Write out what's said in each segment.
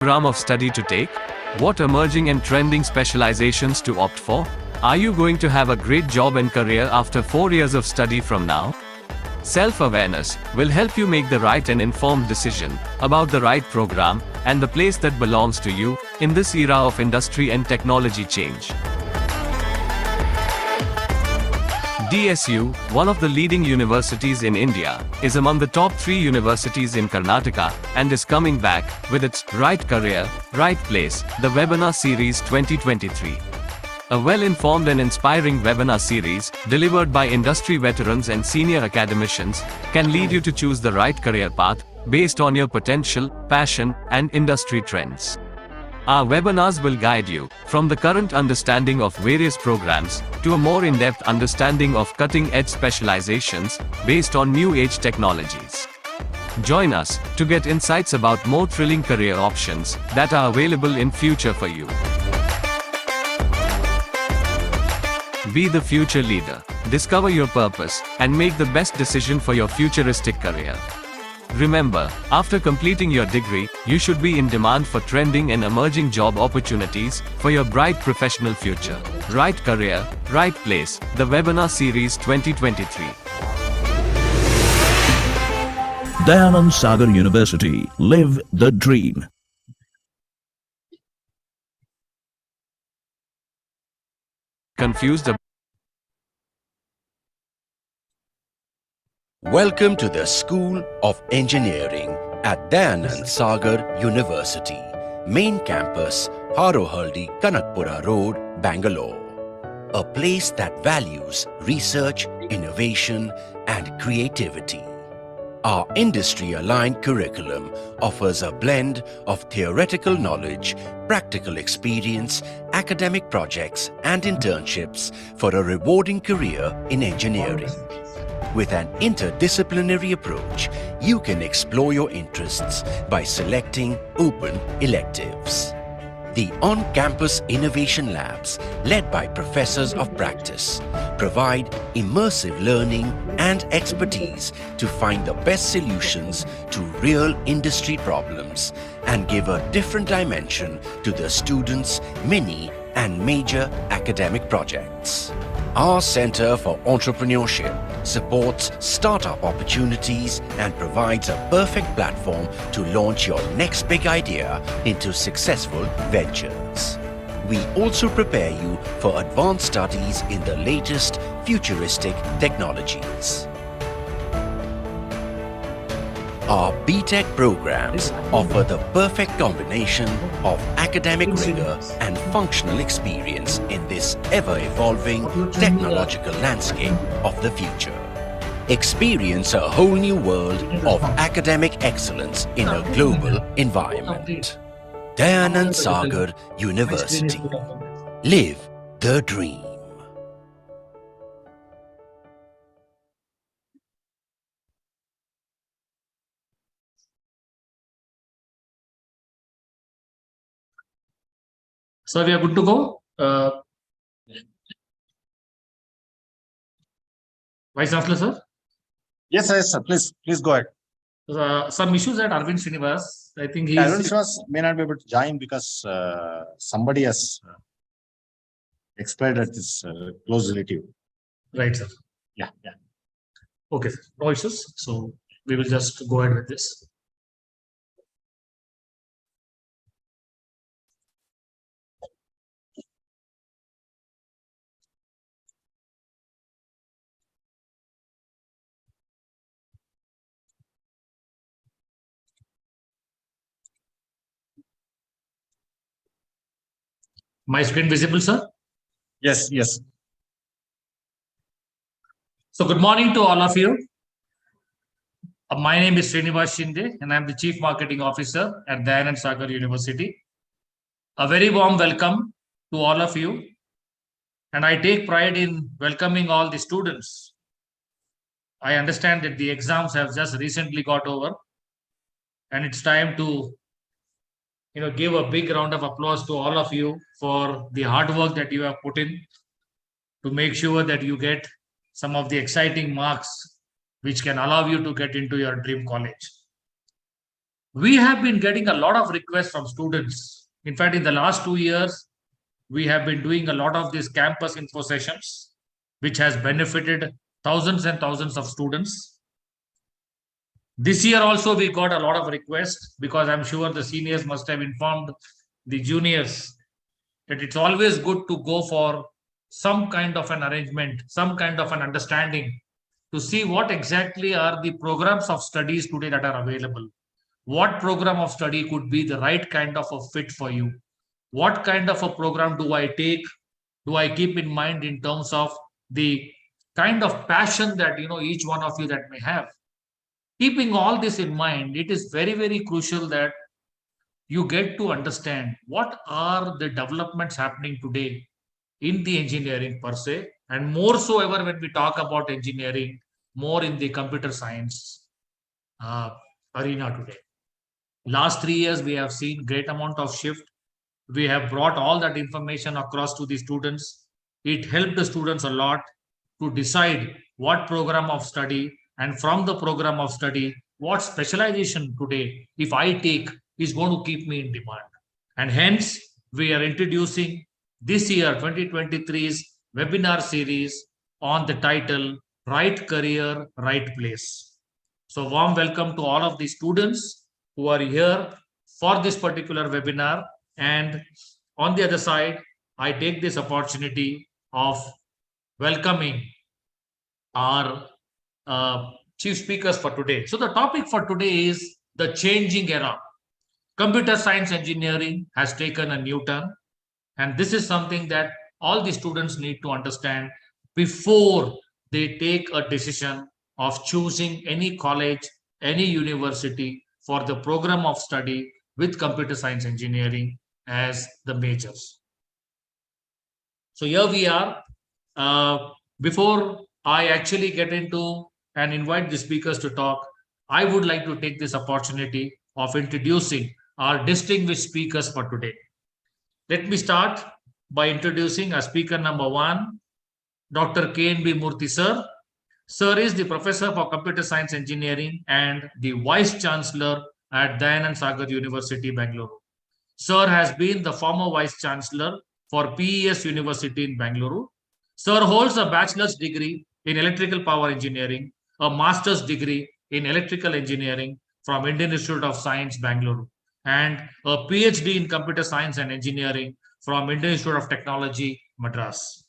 program of study to take? What emerging and trending specializations to opt for? Are you going to have a great job and career after 4 years of study from now? Self-awareness will help you make the right and informed decision about the right program and the place that belongs to you in this era of industry and technology change. DSU, one of the leading universities in India, is among the top 3 universities in Karnataka and is coming back with its Right Career, Right Place, the webinar series 2023. A well-informed and inspiring webinar series, delivered by industry veterans and senior academicians, can lead you to choose the right career path based on your potential, passion, and industry trends. Our webinars will guide you from the current understanding of various programs to a more in-depth understanding of cutting-edge specializations based on new-age technologies. Join us to get insights about more thrilling career options that are available in future for you. Be the future leader, discover your purpose, and make the best decision for your futuristic career. Remember, after completing your degree, you should be in demand for trending and emerging job opportunities for your bright professional future. Right Career, Right Place, the webinar series 2023. Dayanand Sagar University. Live the dream. Confused about Welcome to the School of Engineering at Dayanand Sagar University, Main Campus, Harohaldi, Kanakpura Road, Bangalore. A place that values research, innovation, and creativity. Our industry-aligned curriculum offers a blend of theoretical knowledge, practical experience, academic projects, and internships for a rewarding career in engineering. With an interdisciplinary approach, you can explore your interests by selecting open electives. The on-campus innovation labs, led by professors of practice, provide immersive learning and expertise to find the best solutions to real industry problems and give a different dimension to the students' mini and major academic projects. Our Center for Entrepreneurship supports startup opportunities and provides a perfect platform to launch your next big idea into successful ventures. We also prepare you for advanced studies in the latest futuristic technologies. Our BTech programs offer the perfect combination of academic rigor and functional experience in this ever-evolving technological landscape of the future. Experience a whole new world of academic excellence in a global environment. Dayanand Sagar University. Live the dream. So we are good to go. Vice Chancellor, sir. Yes, sir. Please go ahead. Some issues at Arvind Srinivas. I think he Arvind Srinivas may not be able to join because somebody has expired at his close relative. Right, sir. Yeah. Okay, sir. No issues. So we will just go ahead with this. My screen visible, sir? Yes. So good morning to all of you. My name is Srinivas Shinde and I'm the Chief Marketing Officer at Dayanand Sagar University. A very warm welcome to all of you. And I take pride in welcoming all the students. I understand that the exams have just recently got over and it's time to give a big round of applause to all of you for the hard work that you have put in to make sure that you get some of the exciting marks which can allow you to get into your dream college. We have been getting a lot of requests from students. In fact, in the last 2 years, we have been doing a lot of these campus info sessions, which has benefited thousands and thousands of students. This year also, we got a lot of requests because I'm sure the seniors must have informed the juniors that it's always good to go for some kind of an arrangement, some kind of an understanding to see what exactly are the programs of studies today that are available. What program of study could be the right kind of a fit for you? What kind of a program do I take? Do I keep in mind in terms of the kind of passion that each one of you that may have? Keeping all this in mind, it is very, very crucial that you get to understand what are the developments happening today in the engineering per se, and more so ever when we talk about engineering, more in the computer science uh, arena today. Last 3 years, we have seen great amount of shift. We have brought all that information across to the students. It helped the students a lot to decide what program of study, and from the program of study, what specialization today, if I take, is going to keep me in demand. And hence, we are introducing this year 2023's webinar series on the title Right Career, Right Place. So warm welcome to all of the students who are here for this particular webinar. And on the other side, I take this opportunity of welcoming our chief speakers for today. So the topic for today is the changing era. Computer science engineering has taken a new turn, and this is something that all the students need to understand before they take a decision of choosing any college, any university for the program of study with computer science engineering as the majors. So here we are. Before I actually get into and invite the speakers to talk, I would like to take this opportunity of introducing our distinguished speakers for today. Let me start by introducing our speaker number one, Dr. K.N.B. Murthy sir. Sir is the Professor for Computer Science Engineering and the Vice Chancellor at Dayanand Sagar University, Bangalore. Sir has been the former Vice Chancellor for PES University in Bangalore. Sir holds a bachelor's degree in electrical power engineering, a master's degree in electrical engineering from Indian Institute of Science, Bangalore, and a PhD in computer science and engineering from Indian Institute of Technology, Madras.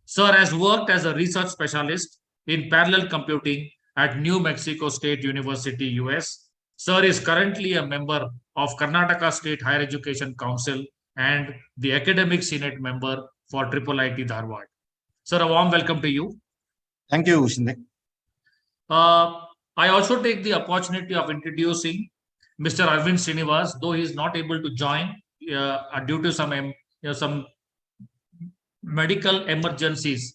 Sir has worked as a research specialist in parallel computing at New Mexico State University, US. Sir is currently a member of Karnataka State Higher Education Council and the Academic Senate member for IIIT Dharwad. Sir, a warm welcome to you. Thank you, Shinde. I also take the opportunity of introducing Mr. Arvind Srinivas, though he is not able to join due to some medical emergencies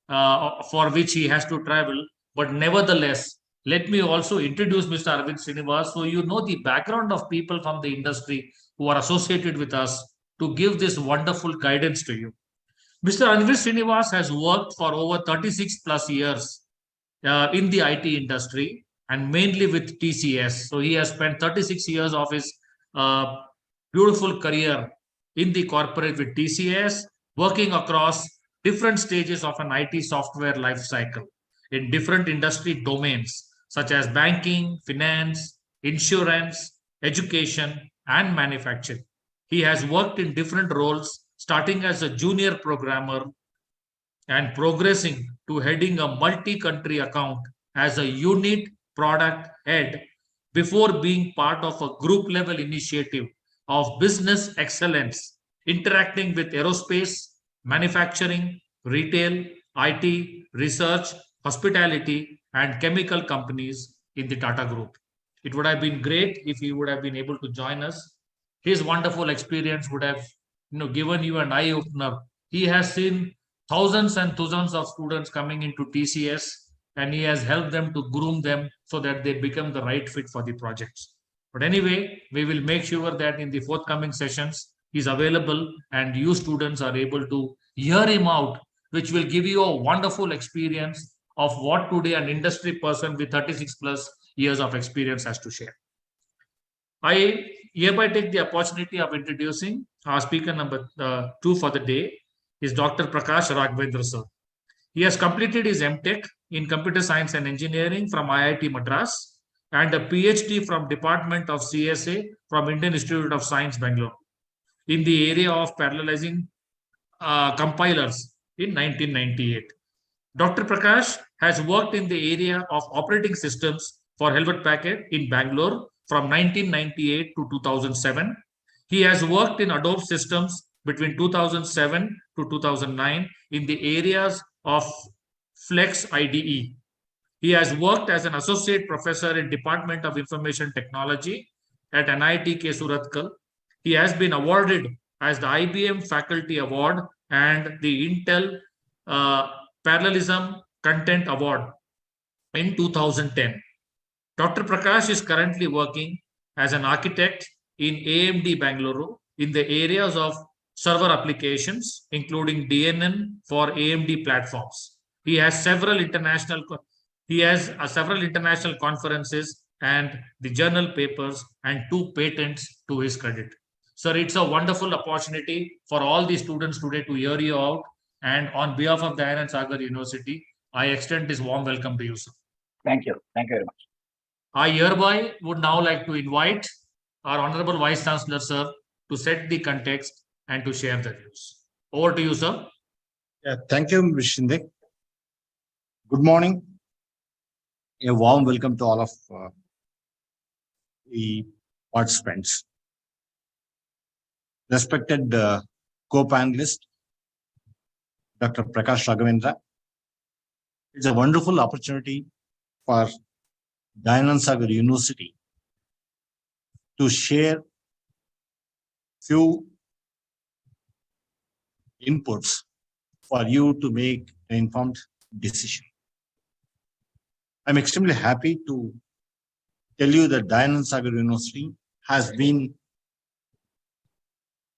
for which he has to travel. But nevertheless, let me also introduce Mr. Arvind Srinivas so you know the background of people from the industry who are associated with us to give this wonderful guidance to you. Mr. Arvind Srinivas has worked for over 36 plus years in the IT industry and mainly with TCS. So he has spent 36 years of his beautiful career in the corporate with TCS, working across different stages of an IT software life cycle in different industry domains such as banking, finance, insurance, education, and manufacturing. He has worked in different roles, starting as a junior programmer and progressing to heading a multi-country account as a unit product head before being part of a group level initiative of business excellence, interacting with aerospace, manufacturing, retail, IT, research, hospitality, and chemical companies in the Tata Group. It would have been great if he would have been able to join us. His wonderful experience would have given you an eye opener. He has seen thousands and thousands of students coming into TCS, and he has helped them to groom them so that they become the right fit for the projects. But anyway, we will make sure that in the forthcoming sessions, he's available and you students are able to hear him out, which will give you a wonderful experience of what today an industry person with 36 plus years of experience has to share. I hereby take the opportunity of introducing our speaker number 2 for the day is Dr. Prakash Raghavendra sir. He has completed his MTech in Computer Science and Engineering from IIT Madras and a PhD from Department of CSA from Indian Institute of Science, Bangalore, in the area of parallelizing compilers in 1998. Dr. Prakash has worked in the area of operating systems for Hewlett Packard in Bangalore from 1998 to 2007. He has worked in Adobe systems between 2007 to 2009 in the areas of Flex IDE. He has worked as an associate professor in Department of Information Technology at NIT K Surathkal. He has been awarded as the IBM Faculty Award and the Intel Parallelism Content Award in 2010. Dr. Prakash is currently working as an architect in AMD Bangalore in the areas of server applications, including DNN for AMD platforms. He has several international conferences and the journal papers and 2 patents to his credit. Sir, it's a wonderful opportunity for all the students today to hear you out. And on behalf of Dayanand Sagar University, I extend this warm welcome to you, sir. Thank you. Thank you very much. I hereby would now like to invite our Honorable Vice Chancellor, sir, to set the context and to share the views. Over to you, sir. Yeah, thank you, Ms. Shinde. Good morning. A warm welcome to all of the participants. Respected co-panelist, Dr. Prakash Raghavendra. It's a wonderful opportunity for Dayanand Sagar University to share few inputs for you to make an informed decision. I'm extremely happy to tell you that Dayanand Sagar University has been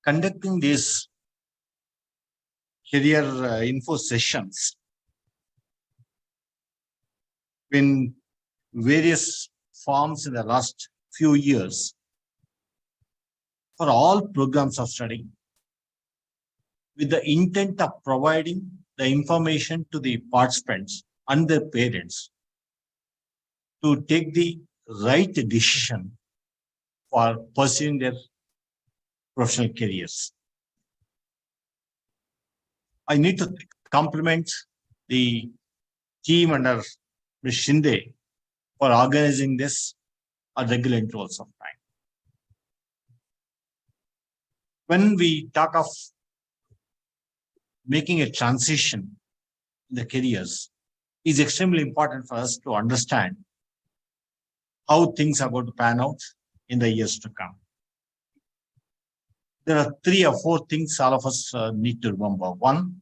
conducting these career info sessions in various forms in the last few years for all programs of study with the intent of providing the information to the participants and their parents to take the right decision for pursuing their professional careers. I need to compliment the team under Ms. Shinde for organizing this at regular intervals of time. When we talk of making a transition in the careers, it's extremely important for us to understand how things are going to pan out in the years to come. There are 3 or 4 things all of us need to remember. One,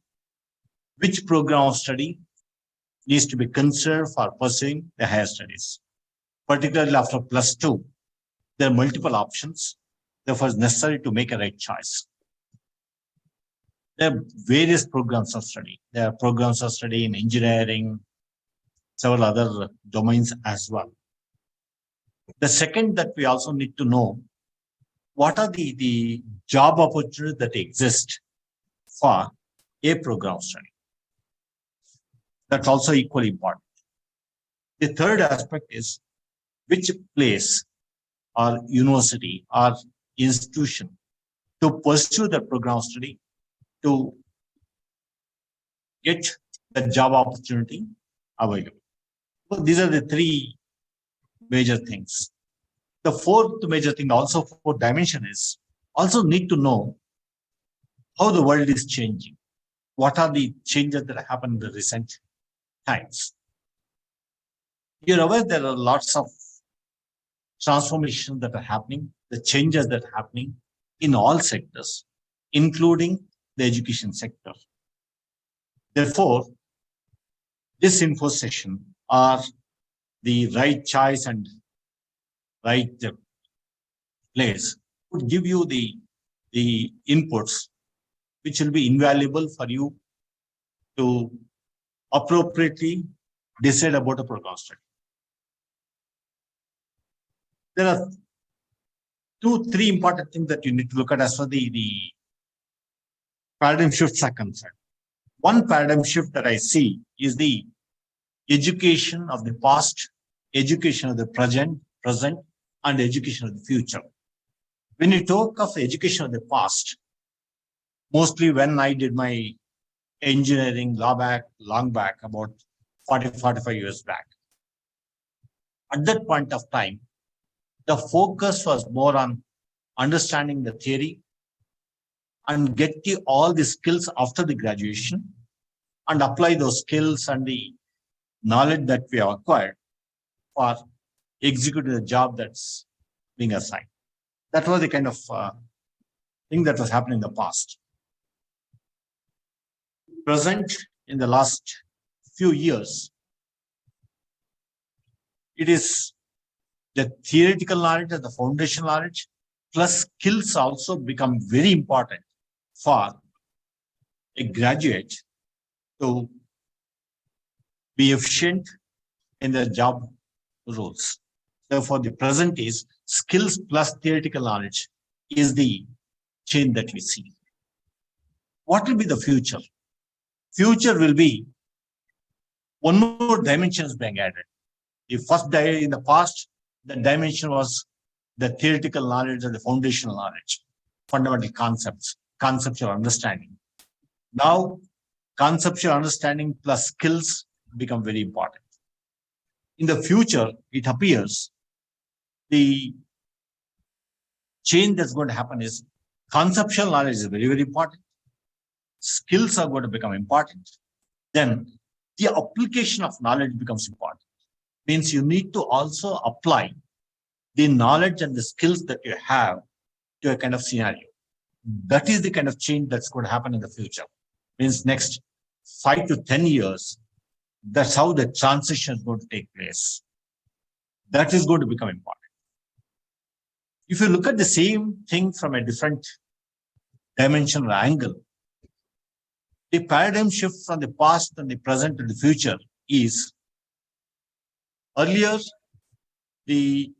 which program of study needs to be considered for pursuing the higher studies. Particularly after +2, there are multiple options. Therefore, it's necessary to make a right choice. There are various programs of study. There are programs of study in engineering, several other domains as well. The second that we also need to know, what are the job opportunities that exist for a program of study? That's also equally important. The third aspect is which place or university or institution to pursue the program of study to get the job opportunity available. So these are the 3 major things. The 4th major thing, also 4th dimension, is also need to know how the world is changing. What are the changes that happen in the recent times? You're aware there are lots of transformations that are happening, the changes that are happening in all sectors, including the education sector. Therefore, this info session are the right choice and right place would give you the inputs which will be invaluable for you to appropriately decide about a program study. There are three important things that you need to look at as far the paradigm shifts are concerned. One paradigm shift that I see is the education of the past, education of the present, and education of the future. When you talk of education of the past, mostly when I did my engineering long back, about 45 years back. At that point of time, the focus was more on understanding the theory and get all the skills after the graduation and apply those skills and the knowledge that we have acquired for executing the job that's being assigned. That was the kind of thing that was happening in the past. Present in the last few years, it is the theoretical knowledge and the foundational knowledge plus skills also become very important for a graduate to be efficient in their job roles. Therefore, the present is skills plus theoretical knowledge is the change that we see. What will be the future? Future will be one more dimension is being added. The first in the past, the dimension was the theoretical knowledge and the foundational knowledge, fundamental concepts, conceptual understanding. Now, conceptual understanding plus skills become very important. In the future, it appears the change that's going to happen is conceptual knowledge is very, very important. Skills are going to become important. Then the application of knowledge becomes important. Means you need to also apply the knowledge and the skills that you have to a kind of scenario. That is the kind of change that's going to happen in the future. Means next 5 to 10 years, that's how the transition is going to take place. That is going to become important. If you look at the same thing from a different dimension or angle, the paradigm shift from the past and the present to the future is earlier, the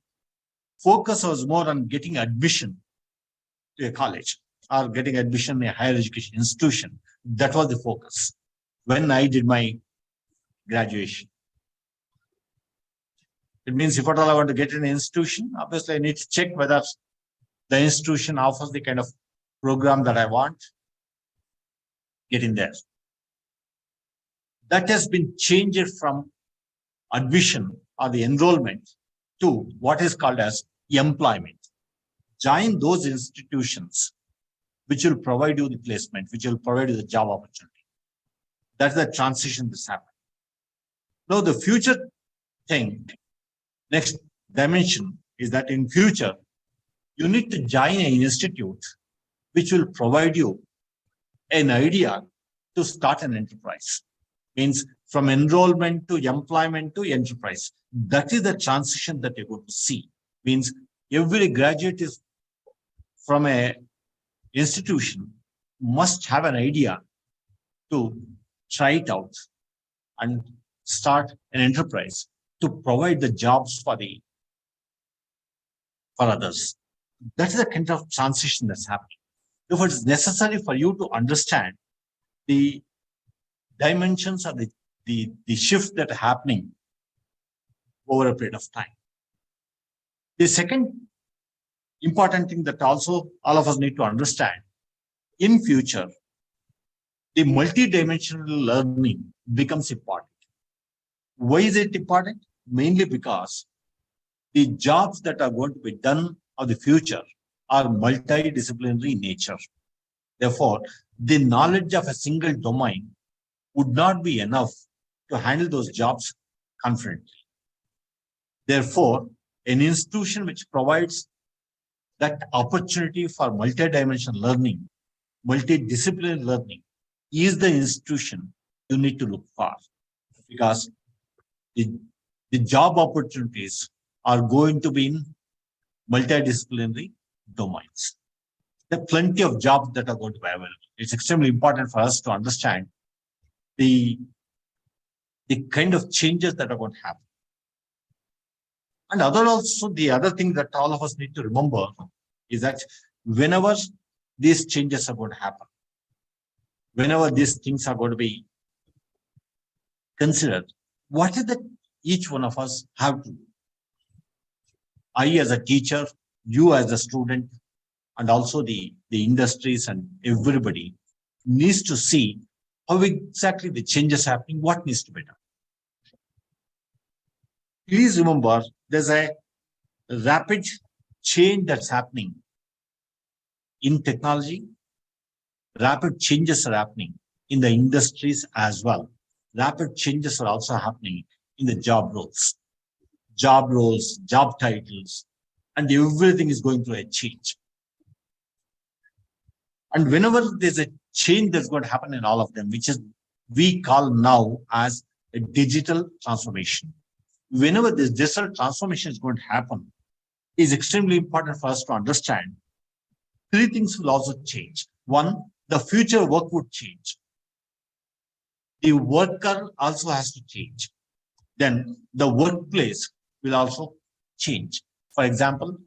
focus was more on getting admission to a college or getting admission in a higher education institution. That was the focus when I did my graduation. It means if at all I want to get in an institution, obviously I need to check whether the institution offers the kind of program that I want. Get in there. That has been changed from admission or the enrollment to what is called as employment. Join those institutions which will provide you the placement, which will provide you the job opportunity. That's the transition that's happening. Now the future thing, next dimension is that in future, you need to join an institute which will provide you an idea to start an enterprise. Means from enrollment to employment to enterprise. That is the transition that you're going to see. Means every graduate is from a institution must have an idea to try it out and start an enterprise to provide the jobs for others. That's the kind of transition that's happening. Therefore, it's necessary for you to understand the dimensions of the shift that are happening over a period of time. The second important thing that also all of us need to understand, in future, the multidimensional learning becomes important. Why is it important? Mainly because the jobs that are going to be done of the future are multidisciplinary in nature. Therefore, the knowledge of a single domain would not be enough to handle those jobs confidently. Therefore, an institution which provides that opportunity for multidimensional learning, multidisciplinary learning, is the institution you need to look for, because the job opportunities are going to be in multidisciplinary domains. There are plenty of jobs that are going to be available. It's extremely important for us to understand the kind of changes that are going to happen. And the other thing that all of us need to remember is that whenever these changes are going to happen, whenever these things are going to be considered, what is that each one of us have to do? I as a teacher, you as a student, and also the industries and everybody needs to see how exactly the changes happening, what needs to be done. Please remember, there's a rapid change that's happening in technology. Rapid changes are happening in the industries as well. Rapid changes are also happening in the job roles, job titles, and everything is going through a change. And whenever there's a change that's going to happen in all of them, which is we call now as a digital transformation. Whenever this digital transformation is going to happen, is extremely important for us to understand. Three things will also change. One, the future work would change. The worker also has to change. Then the workplace will also change. For example,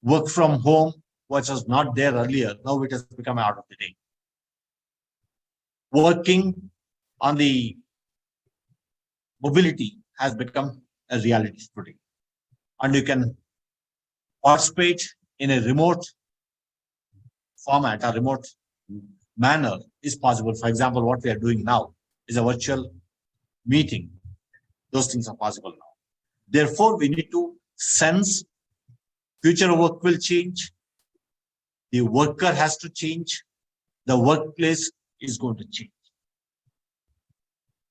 work from home, which was not there earlier, now it has become out of the day. Working on the mobility has become a reality today. And you can participate in a remote format, a remote manner is possible. For example, what we are doing now is a virtual meeting. Those things are possible now. Therefore, we need to sense future work will change. The worker has to change. The workplace is going to change.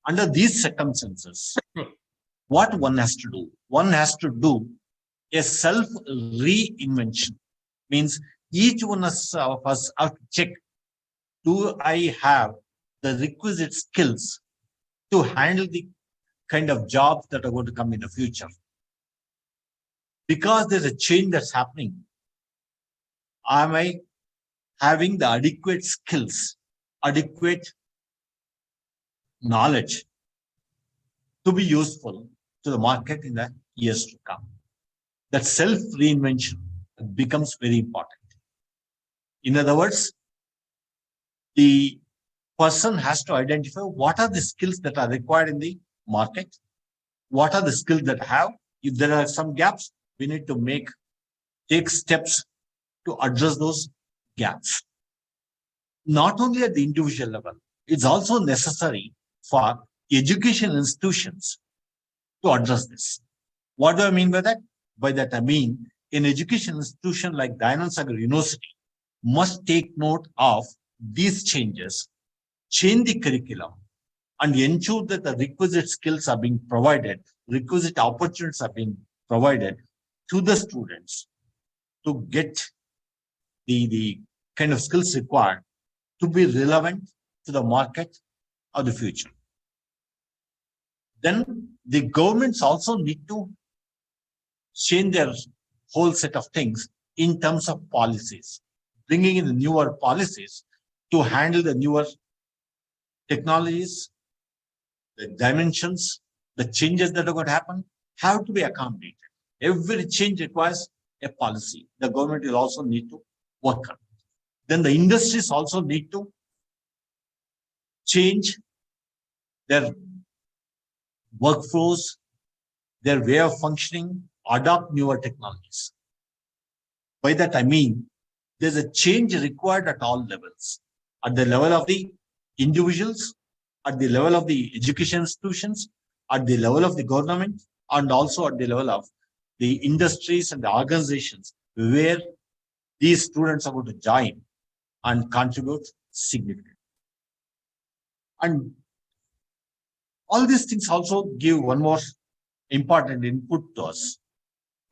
Under these circumstances, what one has to do? One has to do a self-reinvention. Means each one of us have to check, do I have the requisite skills to handle the kind of jobs that are going to come in the future? Because there's a change that's happening, am I having the adequate skills, adequate knowledge to be useful to the market in the years to come? That self-reinvention becomes very important. In other words, the person has to identify what are the skills that are required in the market, what are the skills that have. If there are some gaps, we need to take steps to address those gaps. Not only at the individual level, it's also necessary for education institutions to address this. What do I mean by that? By that I mean an education institution like Dayanand Sagar University must take note of these changes, change the curriculum, and ensure that the requisite skills are being provided, requisite opportunities are being provided to the students to get the kind of skills required to be relevant to the market of the future. Then the governments also need to change their whole set of things in terms of policies, bringing in the newer policies to handle the newer technologies, the dimensions, the changes that are going to happen have to be accommodated. Every change requires a policy. The government will also need to work on it. Then the industries also need to change their workflows, their way of functioning, adopt newer technologies. By that I mean, there's a change required at all levels. At the level of the individuals, at the level of the education institutions, at the level of the government, and also at the level of the industries and the organizations where these students are going to join and contribute significantly. And all these things also give one more important input to us.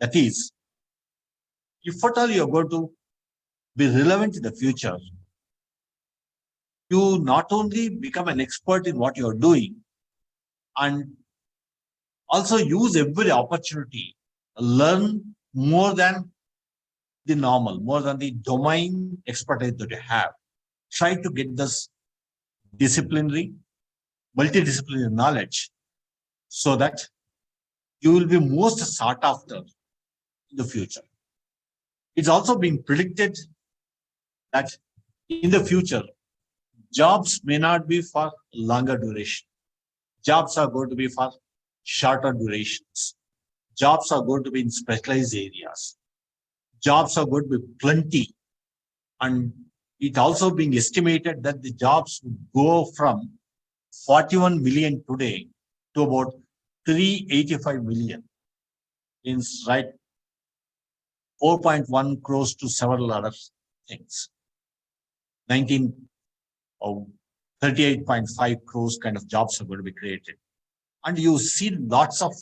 That is, if at all you are going to be relevant in the future, you not only become an expert in what you are doing, and also use every opportunity, learn more than the normal, more than the domain expertise that you have. Try to get this disciplinary, multidisciplinary knowledge so that you will be most sought after in the future. It's also being predicted that in the future, jobs may not be for longer duration. Jobs are going to be for shorter durations. Jobs are going to be in specialized areas. Jobs are going to be plenty. And it also being estimated that the jobs would go from 41 million today to about 385 million. Means right 4.1 crores to several other things. 19 or 38.5 crores kind of jobs are going to be created. And you see lots of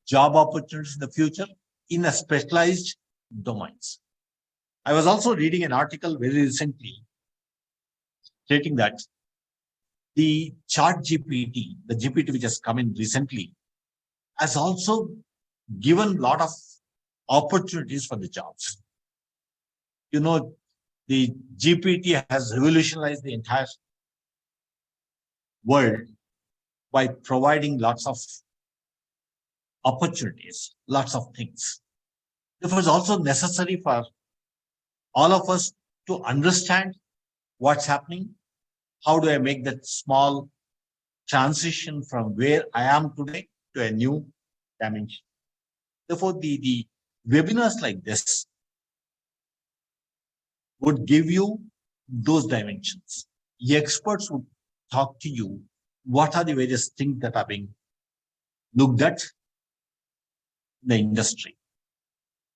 job opportunities in the future in a specialized domains. I was also reading an article very recently stating that the chat GPT, the GPT which has come in recently, has also given a lot of opportunities for the jobs. You know, the GPT has revolutionized the entire world by providing lots of opportunities, lots of things. Therefore, it's also necessary for all of us to understand what's happening. How do I make that small transition from where I am today to a new dimension? Therefore, the webinars like this would give you those dimensions. The experts would talk to you. What are the various things that are being looked at in the industry?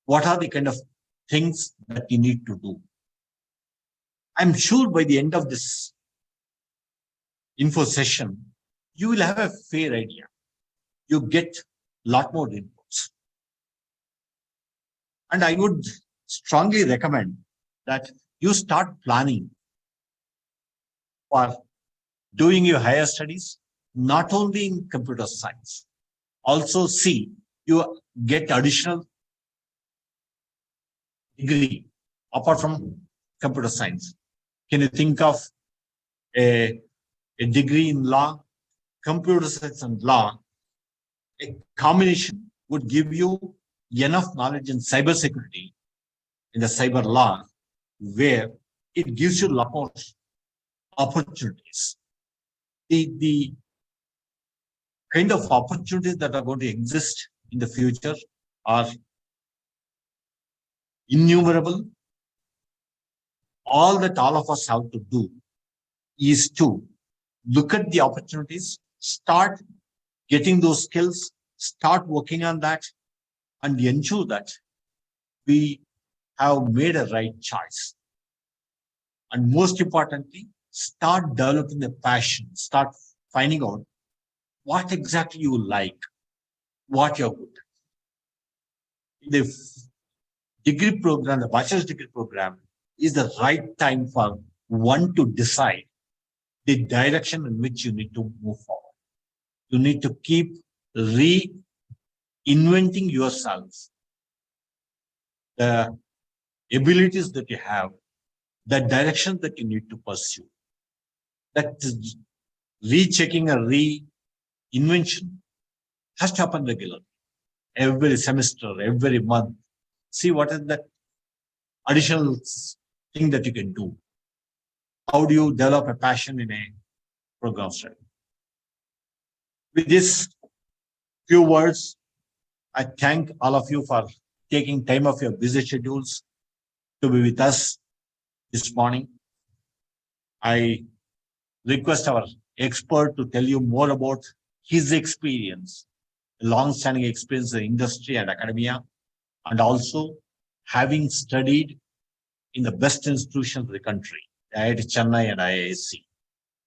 What are the kind of things that you need to do? I'm sure by the end of this info session, you will have a fair idea. You get a lot more inputs. And I would strongly recommend that you start planning for doing your higher studies, not only in computer science. Also see, you get additional degree apart from computer science. Can you think of a degree in law, computer science and law? A combination would give you enough knowledge in cybersecurity, in the cyber law, where it gives you a lot more opportunities. The kind of opportunities that are going to exist in the future are innumerable. All that all of us have to do is to look at the opportunities, start getting those skills, start working on that, and ensure that we have made a right choice. And most importantly, start developing the passion, start finding out what exactly you like, what you're good at. The degree program, the bachelor's degree program, is the right time for one to decide the direction in which you need to move forward. You need to keep reinventing yourself, the abilities that you have, the direction that you need to pursue. That rechecking a reinvention has to happen regularly. Every semester, every month. See what is that additional thing that you can do. How do you develop a passion in a program study? With these few words, I thank all of you for taking time of your busy schedules to be with us this morning. I request our expert to tell you more about his experience, long-standing experience in the industry and academia, and also having studied in the best institutions of the country, IIT Chennai and IISc,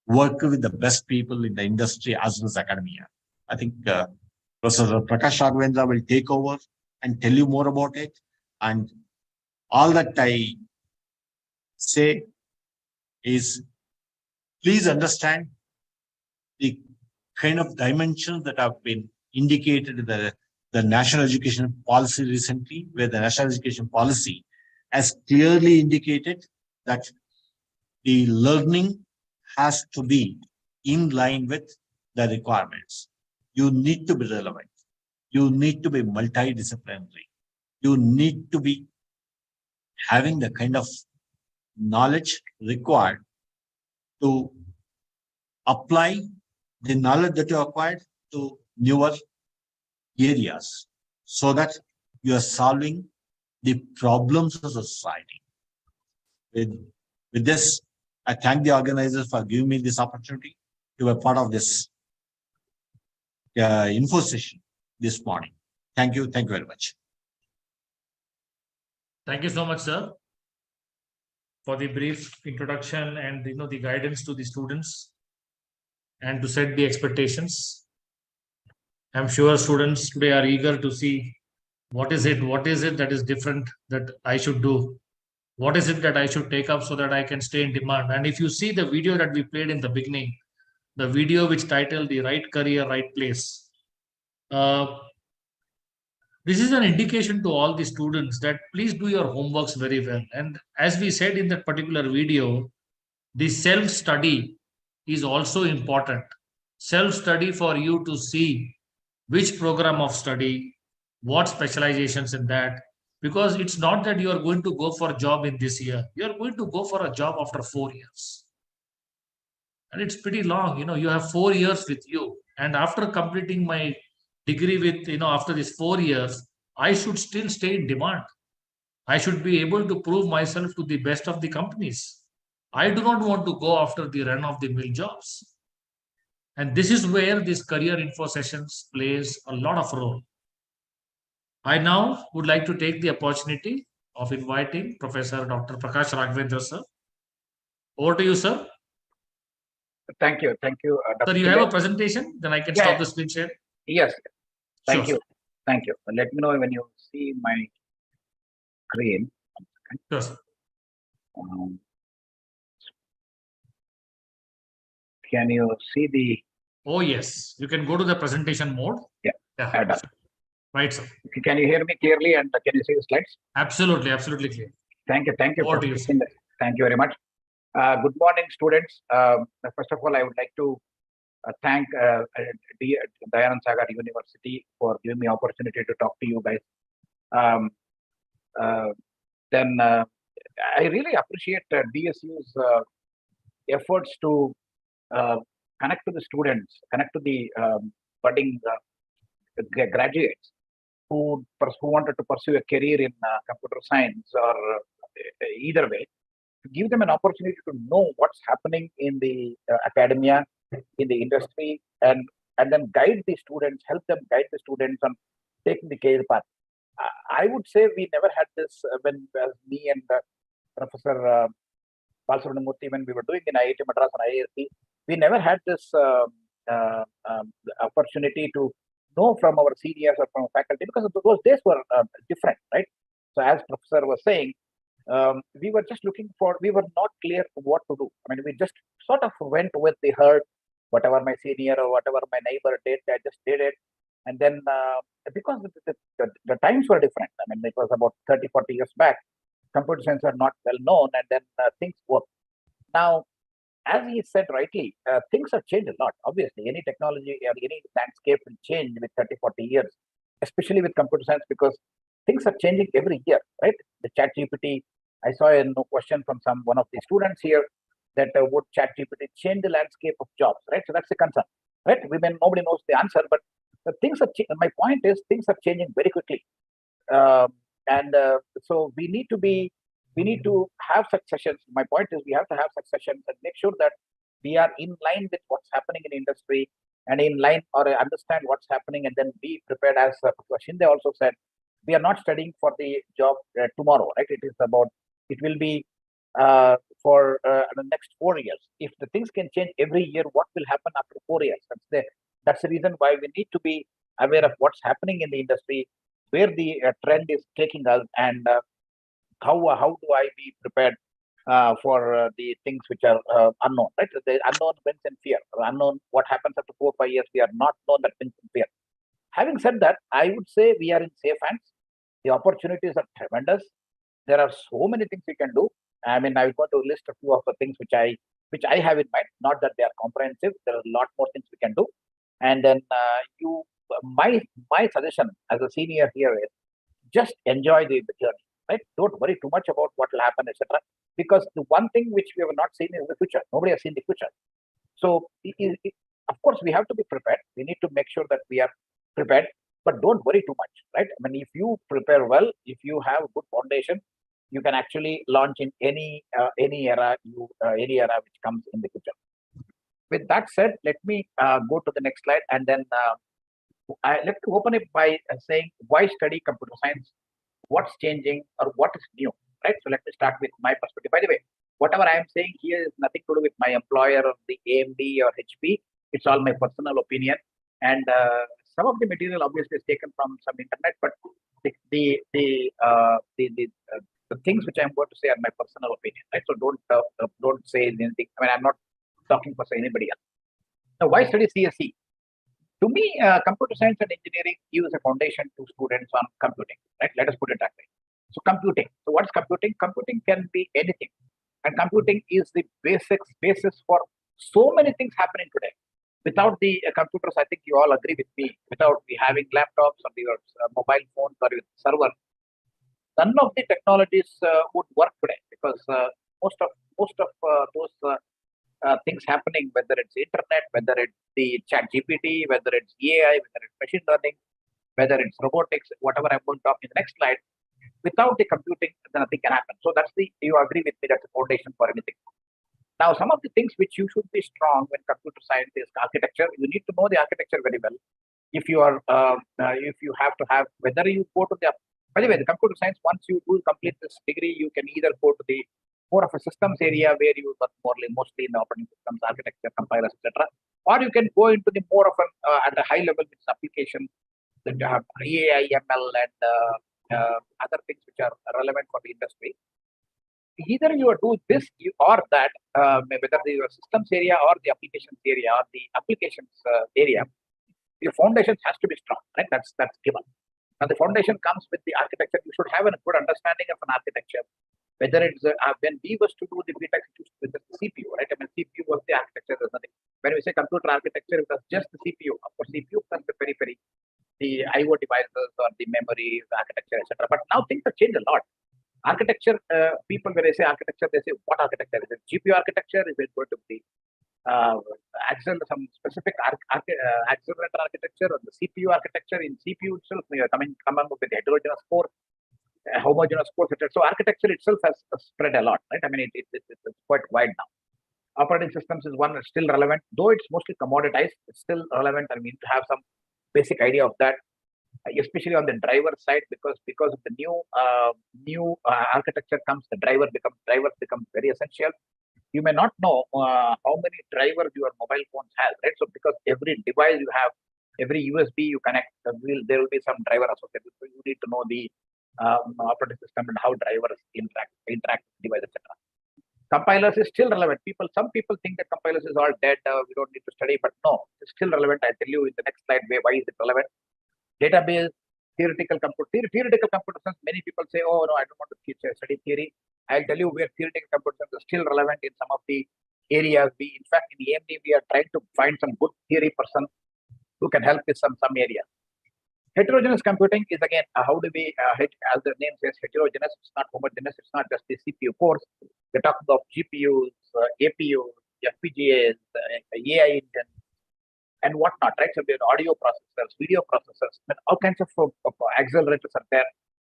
work with the best people in the industry as well as academia. I think Professor Prakash Raghavendra will take over and tell you more about it. And all that I say is, please understand the kind of dimensions that have been indicated in the National Education Policy recently, where the National Education Policy has clearly indicated that the learning has to be in line with the requirements. You need to be relevant. You need to be multidisciplinary. You need to be having the kind of knowledge required to apply the knowledge that you acquired to newer areas so that you are solving the problems of society. With this, I thank the organizers for giving me this opportunity to be a part of this info session this morning. Thank you. Thank you very much. Thank you so much, sir, for the brief introduction and the guidance to the students and to set the expectations. I'm sure students today are eager to see what is it that is different that I should do. What is it that I should take up so that I can stay in demand? And if you see the video that we played in the beginning, the video which titled The Right Career, Right Place, this is an indication to all the students that please do your homeworks very well. And as we said in that particular video, the self-study is also important. Self-study for you to see which program of study, what specializations in that, because it's not that you are going to go for a job in this year. You are going to go for a job after 4 years. And it's pretty long, you have 4 years with you. And after completing my degree with, after these 4 years, I should still stay in demand. I should be able to prove myself to the best of the companies. I do not want to go after the run-of-the-mill jobs. And this is where this career info sessions plays a lot of role. I now would like to take the opportunity of inviting Professor Dr. Prakash Raghavendra, sir. Over to you, sir. Thank you. Thank you. Sir, you have a presentation? Then I can stop the screen share. Yes. Thank Sure, you. Thank you. Let me know when you see my screen. Sure, sir. Can you see the? Oh, yes. You can go to the presentation mode. Yeah. Done. Right, sir. Can you hear me clearly and can you see the slides? Absolutely, absolutely clear. Thank you. Thank you. Over to you, sir. Thank you very much. Good morning, students. First of all, I would like to thank Dayanand Sagar University for giving me opportunity to talk to you guys. I really appreciate DSU's efforts to connect to the students, connect to the budding graduates who wanted to pursue a career in computer science or either way, to give them an opportunity to know what's happening in the academia, in the industry, and then guide the students, help them guide the students on taking the career path. I would say we never had this when me and Professor Balasubramaniamurthy, when we were doing in IIT Madras and IIT, we never had this opportunity to know from our seniors or from faculty, because those days were different, right? So as Professor was saying, we were just we were not clear what to do. I mean, we just sort of went with the herd, whatever my senior or whatever my neighbor did, I just did it. And then because the times were different, I mean, it was about 30, 40 years back, computer science are not well known, and then things work. Now, as he said rightly, things have changed a lot. Obviously, any technology or any landscape will change with 30, 40 years, especially with computer science, because things are changing every year, right? The ChatGPT, I saw a question from one of the students here that would ChatGPT change the landscape of jobs, right? So that's the concern, right? Nobody knows the answer, but things are. My point is, things are changing very quickly, so we need to have such sessions. My point is, we have to have such sessions and make sure that we are in line with what's happening in industry and in line or understand what's happening, and then be prepared. As Professor Shinde also said, we are not studying for the job tomorrow, right? It will be for the next 4 years. If the things can change every year, what will happen after 4 years? That's the reason why we need to be aware of what's happening in the industry, where the trend is taking us, and how do I be prepared for the things which are unknown, right? The unknown wins in fear. Unknown, what happens after 4 or 5 years, we are not known, that wins in fear. Having said that, I would say we are in safe hands. The opportunities are tremendous. There are so many things we can do. I mean, I'm going to list a few of the things which I have in mind. Not that they are comprehensive. There are a lot more things we can do. And then my suggestion as a senior here is just enjoy the journey. right? Don't worry too much about what will happen, etc. Because the one thing which we have not seen is the future. Nobody has seen the future. So, of course, we have to be prepared. We need to make sure that we are prepared, but don't worry too much, right? I mean, if you prepare well, if you have a good foundation, you can actually launch in any era, which comes in the future. With that said, let me go to the next slide, and then let me open it by saying why study computer science, what's changing, or what is new, right? So let me start with my perspective. By the way, whatever I am saying here is nothing to do with my employer or the AMD or HP. It's all my personal opinion, and some of the material obviously is taken from some internet, but the things which I'm going to say are my personal opinion, right? So don't say anything. I mean, I'm not talking for anybody else. Now, why study CSE? To me, computer science and engineering gives a foundation to students on computing, right? Let us put it that way. So computing. So what's computing? Computing can be anything. And computing is the basis for so many things happening today. Without the computers, I think you all agree with me, without we having laptops or your mobile phones or your server, none of the technologies would work today, because most of those things happening, whether it's internet, whether it's the chat GPT, whether it's AI, whether it's machine learning, whether it's robotics, whatever I'm going to talk in the next slide, without the computing, then nothing can happen. So you agree with me, that's the foundation for anything. Now, some of the things which you should be strong when computer science is architecture, you need to know the architecture very well. If you have to have, whether you go to by the way, the computer science, once you do complete this degree, you can either go to the more of a systems area where you work mostly in the operating systems, architecture, compilers, etc. Or you can go into the more of an at a high level with application that you have AI, ML, and other things which are relevant for the industry. Either you do this or that, whether the systems area or the applications area or the applications area, your foundations has to be strong, right? That's given. Now the foundation comes with the architecture. You should have a good understanding of an architecture. Whether it's when we was to do the BTech with the CPU, right? I mean, CPU was the architecture. There's nothing. When we say computer architecture, it was just the CPU. Of course, CPU plus the periphery, the I/O devices or the memory, the architecture, etc. But now things have changed a lot. Architecture, people, when they say architecture, they say what architecture? Is it GPU architecture? Is it going to be some specific accelerator architecture, or the CPU architecture? In CPU itself, we are coming up with heterogeneous core, homogeneous core, etc. So architecture itself has spread a lot, right? I mean, it's quite wide now. Operating systems is one that's still relevant, though it's mostly commoditized. It's still relevant. I mean, to have some basic idea of that, especially on the driver side, because of the new architecture comes, the drivers become very essential. You may not know how many drivers your mobile phones have, right? So because every device you have, every USB you connect, there will be some driver associated. So you need to know the operating system and how drivers interact with device, etc. Compilers is still relevant. Some people think that compilers is all dead. We don't need to study, but no, it's still relevant. I'll tell you in the next slide why is it relevant. Database, theoretical computer science. Many people say, "Oh no, I don't want to study theory." I'll tell you where theoretical computer science is still relevant in some of the areas. In fact, in the AMD, we are trying to find some good theory person who can help with some areas. Heterogeneous computing is again, how do we, as the name says, heterogeneous. It's not homogeneous. It's not just the CPU cores. We're talking of GPUs, APUs, FPGAs, AI engine, and whatnot, right? So there are audio processors, video processors, and all kinds of accelerators are there.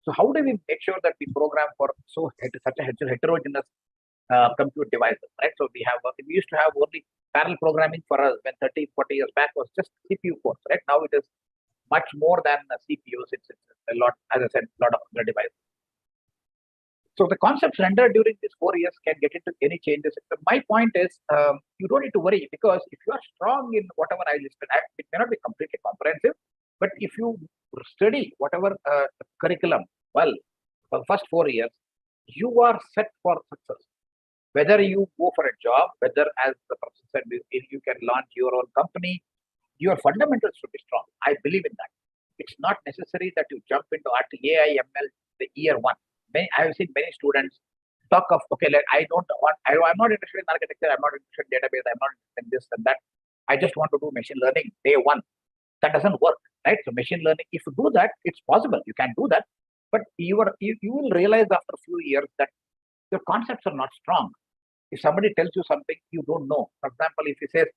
So how do we make sure that we program for such a heterogeneous compute devices, right? So we used to have only parallel programming for us when 30, 40 years back was just CPU cores, right? Now it is much more than CPUs. It's a lot, as I said, a lot of other devices. So the concepts rendered during these 4 years can get into any changes. My point is, you don't need to worry, because if you are strong in whatever I listed, it may not be completely comprehensive, but if you study whatever curriculum well for the first 4 years, you are set for success. Whether you go for a job, whether, as the professor said, if you can launch your own company, your fundamentals should be strong. I believe in that. It's not necessary that you jump into AI, ML the year one. I've seen many students talk of, okay, I'm not interested in architecture, I'm not interested in database, I'm not interested in this and that. I just want to do machine learning day one. That doesn't work, right? So machine learning, if you do that, it's possible. You can do that. but you will realize after a few years that your concepts are not strong. If somebody tells you something you don't know, for example, if he says,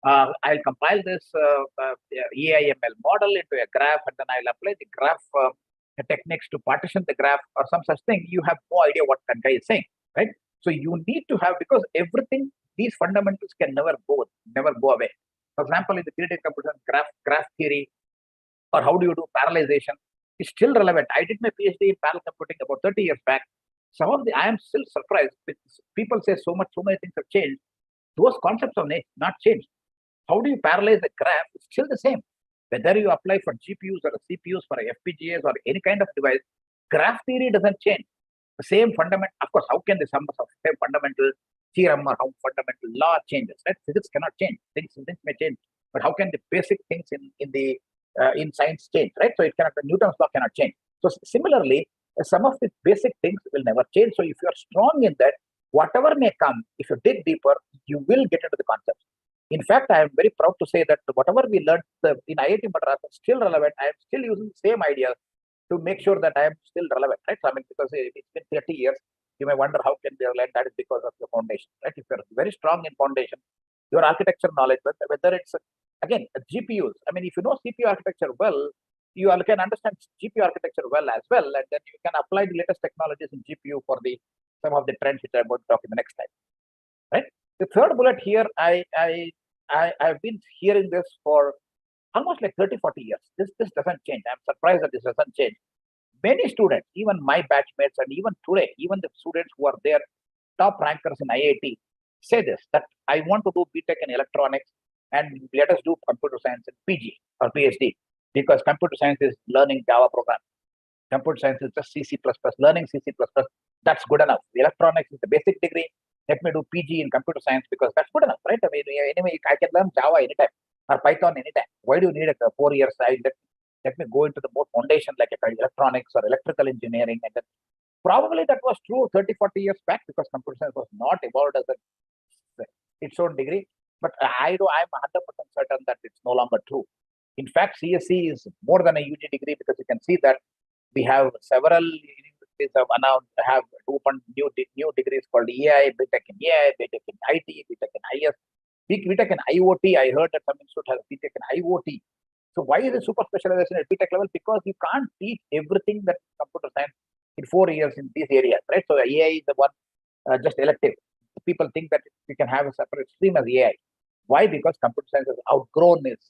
I'll compile this AIML model into a graph and then I'll apply the graph techniques to partition the graph or some such thing, you have no idea what that guy is saying, right? So you need to have, because everything, these fundamentals can never go away. For example, in the theoretical computer science, graph theory, or how do you do parallelization, is still relevant. I did my PhD in parallel computing about 30 years back. I am still surprised with people say so many things have changed. Those concepts have not changed. How do you parallelize a graph? It's still the same. Whether you apply for GPUs or CPUs, for FPGAs or any kind of device, graph theory doesn't change. The same fundamental, of course, how can the same fundamental theorem or how fundamental law changes, right? Physics cannot change. Things may change, but how can the basic things in science change, right? So it cannot, Newton's law cannot change. So similarly, some of the basic things will never change. So if you are strong in that, whatever may come, if you dig deeper, you will get into the concepts. In fact, I am very proud to say that whatever we learned in IIT Madras is still relevant. I am still using the same ideas to make sure that I am still relevant, right? So, I mean, because it's been 30 years, you may wonder how can they relate. That is because of your foundation, right? If you're very strong in foundation, your architecture knowledge, whether it's, again, GPUs. I mean, if you know CPU architecture well, you can understand GPU architecture well as well, and then you can apply the latest technologies in GPU for some of the trends which I'm going to talk in the next slide, right? The third bullet here, I've been hearing this for almost like 30, 40 years. This doesn't change. I'm surprised that this doesn't change. Many students, even my batchmates, and even today, even the students who are there, top rankers in IIT, say this, that I want to do BTech in electronics and let us do computer science in PG or PhD, because computer science is learning Java program. Computer science is just C++, learning C++. That's good enough. The electronics is the basic degree. Let me do PG in computer science because that's good enough, right? I mean, anyway, I can learn Java anytime or Python anytime. Why do you need 4 years? Let me go into the more foundation like electronics or electrical engineering. And then probably that was true 30, 40 years back because computer science was not evolved as its own degree. But I'm 100% certain that it's no longer true. In fact, CSE is more than a UG degree because you can see that we have several universities have opened new degrees called AI, BTech in AI, BTech in IT, BTech in IS, BTech in IoT. I heard that some institute has BTech in IoT. So why is it super specialization at BTech level? Because you can't teach everything that computer science in 4 years in these areas, right? So AI is the one just elective. People think that we can have a separate stream as AI. Why? Because computer science has outgrown its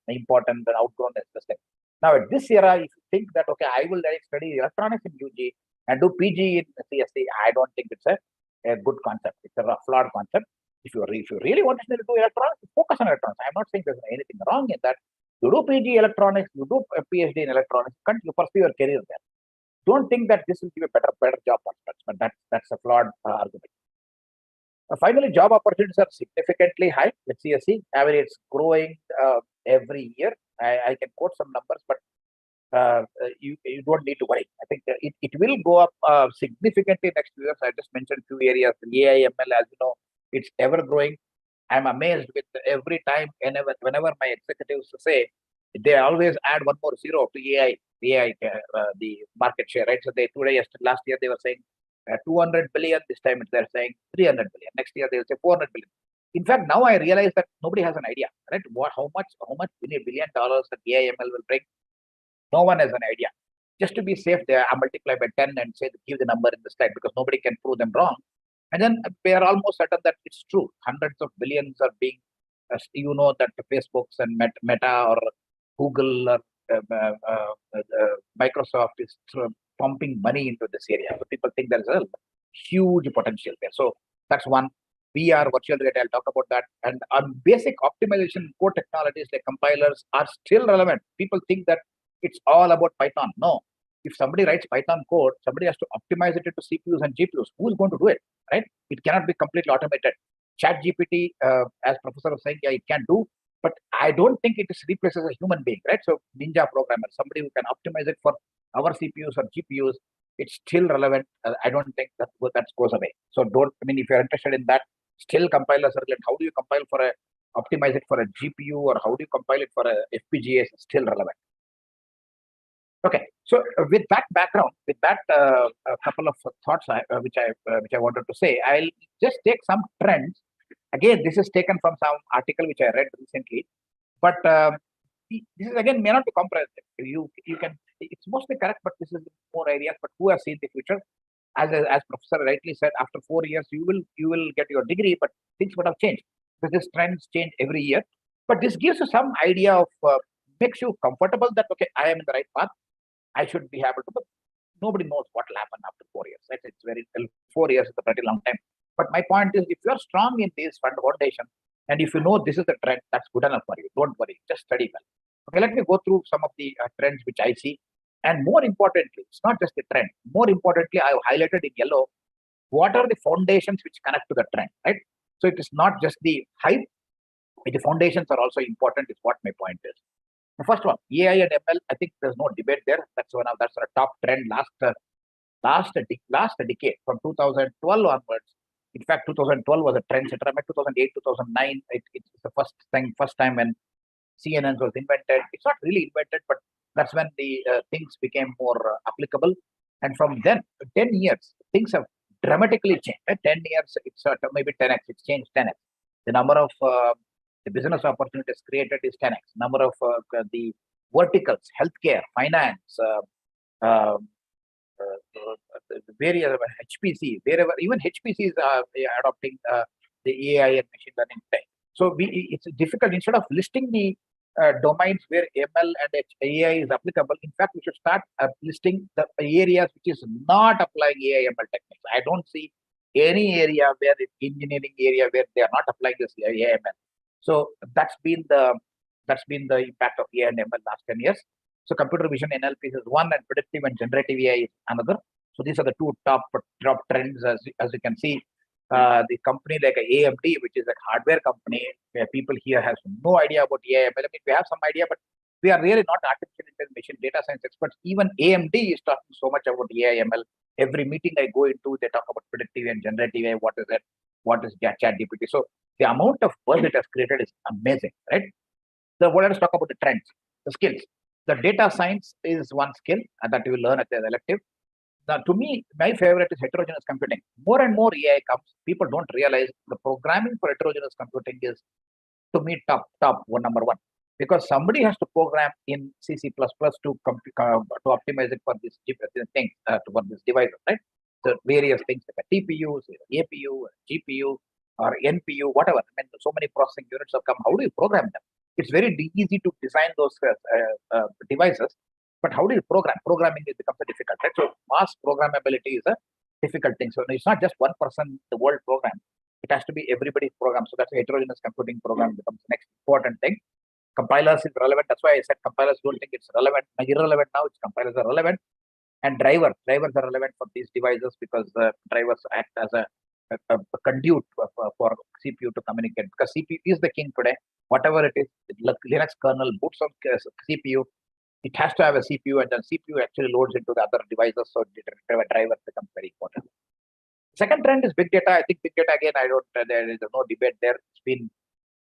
important and outgrown its system. Now, at this era, if you think that, okay, I will study electronics in UG and do PG in CSE, I don't think it's a good concept. It's a flawed concept. If you really want to do electronics, focus on electronics. I'm not saying there's anything wrong in that. You do PG electronics, you do a PhD in electronics, you pursue your career there. Don't think that this will give a better job prospects, but that's a flawed argument. Finally, job opportunities are significantly high with CSE. I mean, it's growing every year. I can quote some numbers, but you don't need to worry. I think it will go up significantly next year. I just mentioned 2 areas. AI, ML, as you know, it's ever growing. I'm amazed with every time, whenever my executives say, they always add one more zero to AI, the market share, right? So last year they were saying 200 billion. This time they're saying 300 billion. Next year they'll say 400 billion. In fact, now I realize that nobody has an idea, right? How much $1 billion that AIML will bring? No one has an idea. Just to be safe, they are multiply by 10 and give the number in the slide because nobody can prove them wrong. And then we are almost certain that it's true. Hundreds of billions are being, that Facebooks and Meta or Google or Microsoft is pumping money into this area. So people think there is a huge potential there. So that's one. VR, virtual reality, I'll talk about that. And basic optimization core technologies like compilers are still relevant. People think that it's all about Python. No. If somebody writes Python code, somebody has to optimize it into CPUs and GPUs. Who is going to do it, right? It cannot be completely automated. ChatGPT, as Professor was saying, yeah, it can do, but I don't think it replaces a human being, right? So Ninja programmer, somebody who can optimize it for our CPUs or GPUs, it's still relevant. I don't think that goes away. So if you're interested in that, still compilers are relevant. How do you optimize it for a GPU, or how do you compile it for a FPGA? It's still relevant. Okay, so with that background, with that a couple of thoughts which I wanted to say, I'll just take some trends. Again, this is taken from some article which I read recently, but this is again may not be comprehensive. You can, it's mostly correct, but this is more areas. But who has seen the future? As Professor rightly said, after 4 years you will get your degree, but things would have changed because these trends change every year. But this gives you some idea of makes you comfortable that okay, I am in the right path. I should be able to, but nobody knows what will happen after 4 years. Right? It's very, 4 years is a pretty long time. But my point is, if you're strong in this foundation, and if you know this is the trend, that's good enough for you. Don't worry, just study well. Okay, let me go through some of the trends which I see. And more importantly, it's not just the trend. More importantly, I have highlighted in yellow what are the foundations which connect to the trend, right? So it is not just the hype, the foundations are also important, is what my point is. The first one, AI and ML, I think there's no debate there. That's a top trend last decade from 2012 onwards. In fact, 2012 was a trend setter. I mean, 2008, 2009, it's the first time when CNN was invented. It's not really invented, but that's when the things became more applicable. And from then, 10 years, things have dramatically changed. 10 years, it's maybe 10x. It's changed 10x. The number of the business opportunities created is 10x. Number of the verticals, healthcare, finance, various HPC, wherever, even HPCs are adopting the AI and machine learning tech. So it's difficult. Instead of listing the domains where ML and AI is applicable, in fact, we should start listing the areas which is not applying AI ML techniques. I don't see any area where it's engineering area where they are not applying this AI ML. So that's been the impact of AI and ML last 10 years. So computer vision NLP is one, and predictive and generative AI is another. So these are the two top trends. As you can see, the company like AMD, which is a hardware company, where people here have no idea about AI. I mean, we have some idea, but we are really not artificial intelligence, machine data science experts. Even AMD is talking so much about AI ML. Every meeting I go into, they talk about predictive and generative AI. What is it? What is ChatGPT? So the amount of buzz it has created is amazing, right? So let us talk about the trends, the skills. The data science is one skill that you will learn at the elective. Now, to me, my favorite is heterogeneous computing. More and more AI comes, people don't realize the programming for heterogeneous computing is, to me, top number one, because somebody has to program in C++ to optimize it for this thing, for this device, right? So various things like a TPU, APU, GPU, or NPU, whatever. I mean, so many processing units have come. How do you program them? It's very easy to design those devices, but how do you program? Programming is becomes a difficult, right? So mass programmability is a difficult thing. So it's not just one person the world program. It has to be everybody's program. So that's a heterogeneous computing program becomes the next important thing. Compilers is relevant. That's why I said compilers don't think it's relevant. Irrelevant now. It's compilers are relevant. And drivers are relevant for these devices because drivers act as a conduit for CPU to communicate, because CPU is the king today. Whatever it is, Linux kernel boots on CPU, it has to have a CPU, and then CPU actually loads into the other devices, so the driver becomes very important. Second trend is big data. I think big data, again, there is no debate there. It's been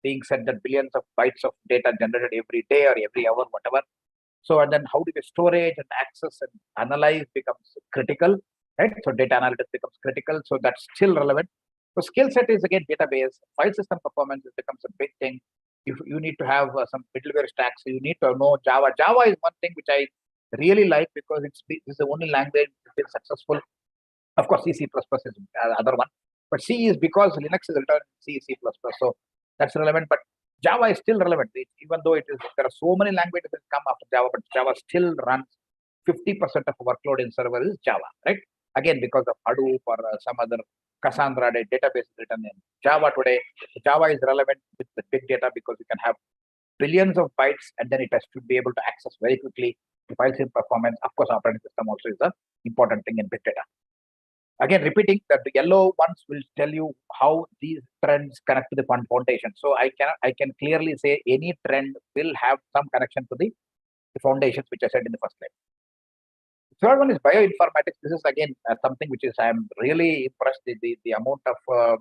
being said that billions of bytes of data generated every day or every hour, whatever. So, and then how do we storage and access and analyze becomes critical, right? So data analytics becomes critical. So that's still relevant. So skill set is again database. File system performance becomes a big thing. If you need to have some middleware stacks, so you need to know Java. Java is one thing which I really like because it's the only language that's been successful. Of course, C is other one, but C is because Linux is written C. So that's relevant. But Java is still relevant, even though there are so many languages that come after Java, but Java still runs 50% of workload in server is Java, right? Again, because of Hadoop or some other Cassandra database written in Java today. Java is relevant with the big data because you can have billions of bytes and then it has to be able to access very quickly the file system performance. Of course, operating system also is an important thing in big data. Again, repeating that the yellow ones will tell you how these trends connect to the foundation. So I can clearly say any trend will have some connection to the foundations, which I said in the first slide. Third one is bioinformatics. This is again something which is I'm really impressed with the amount of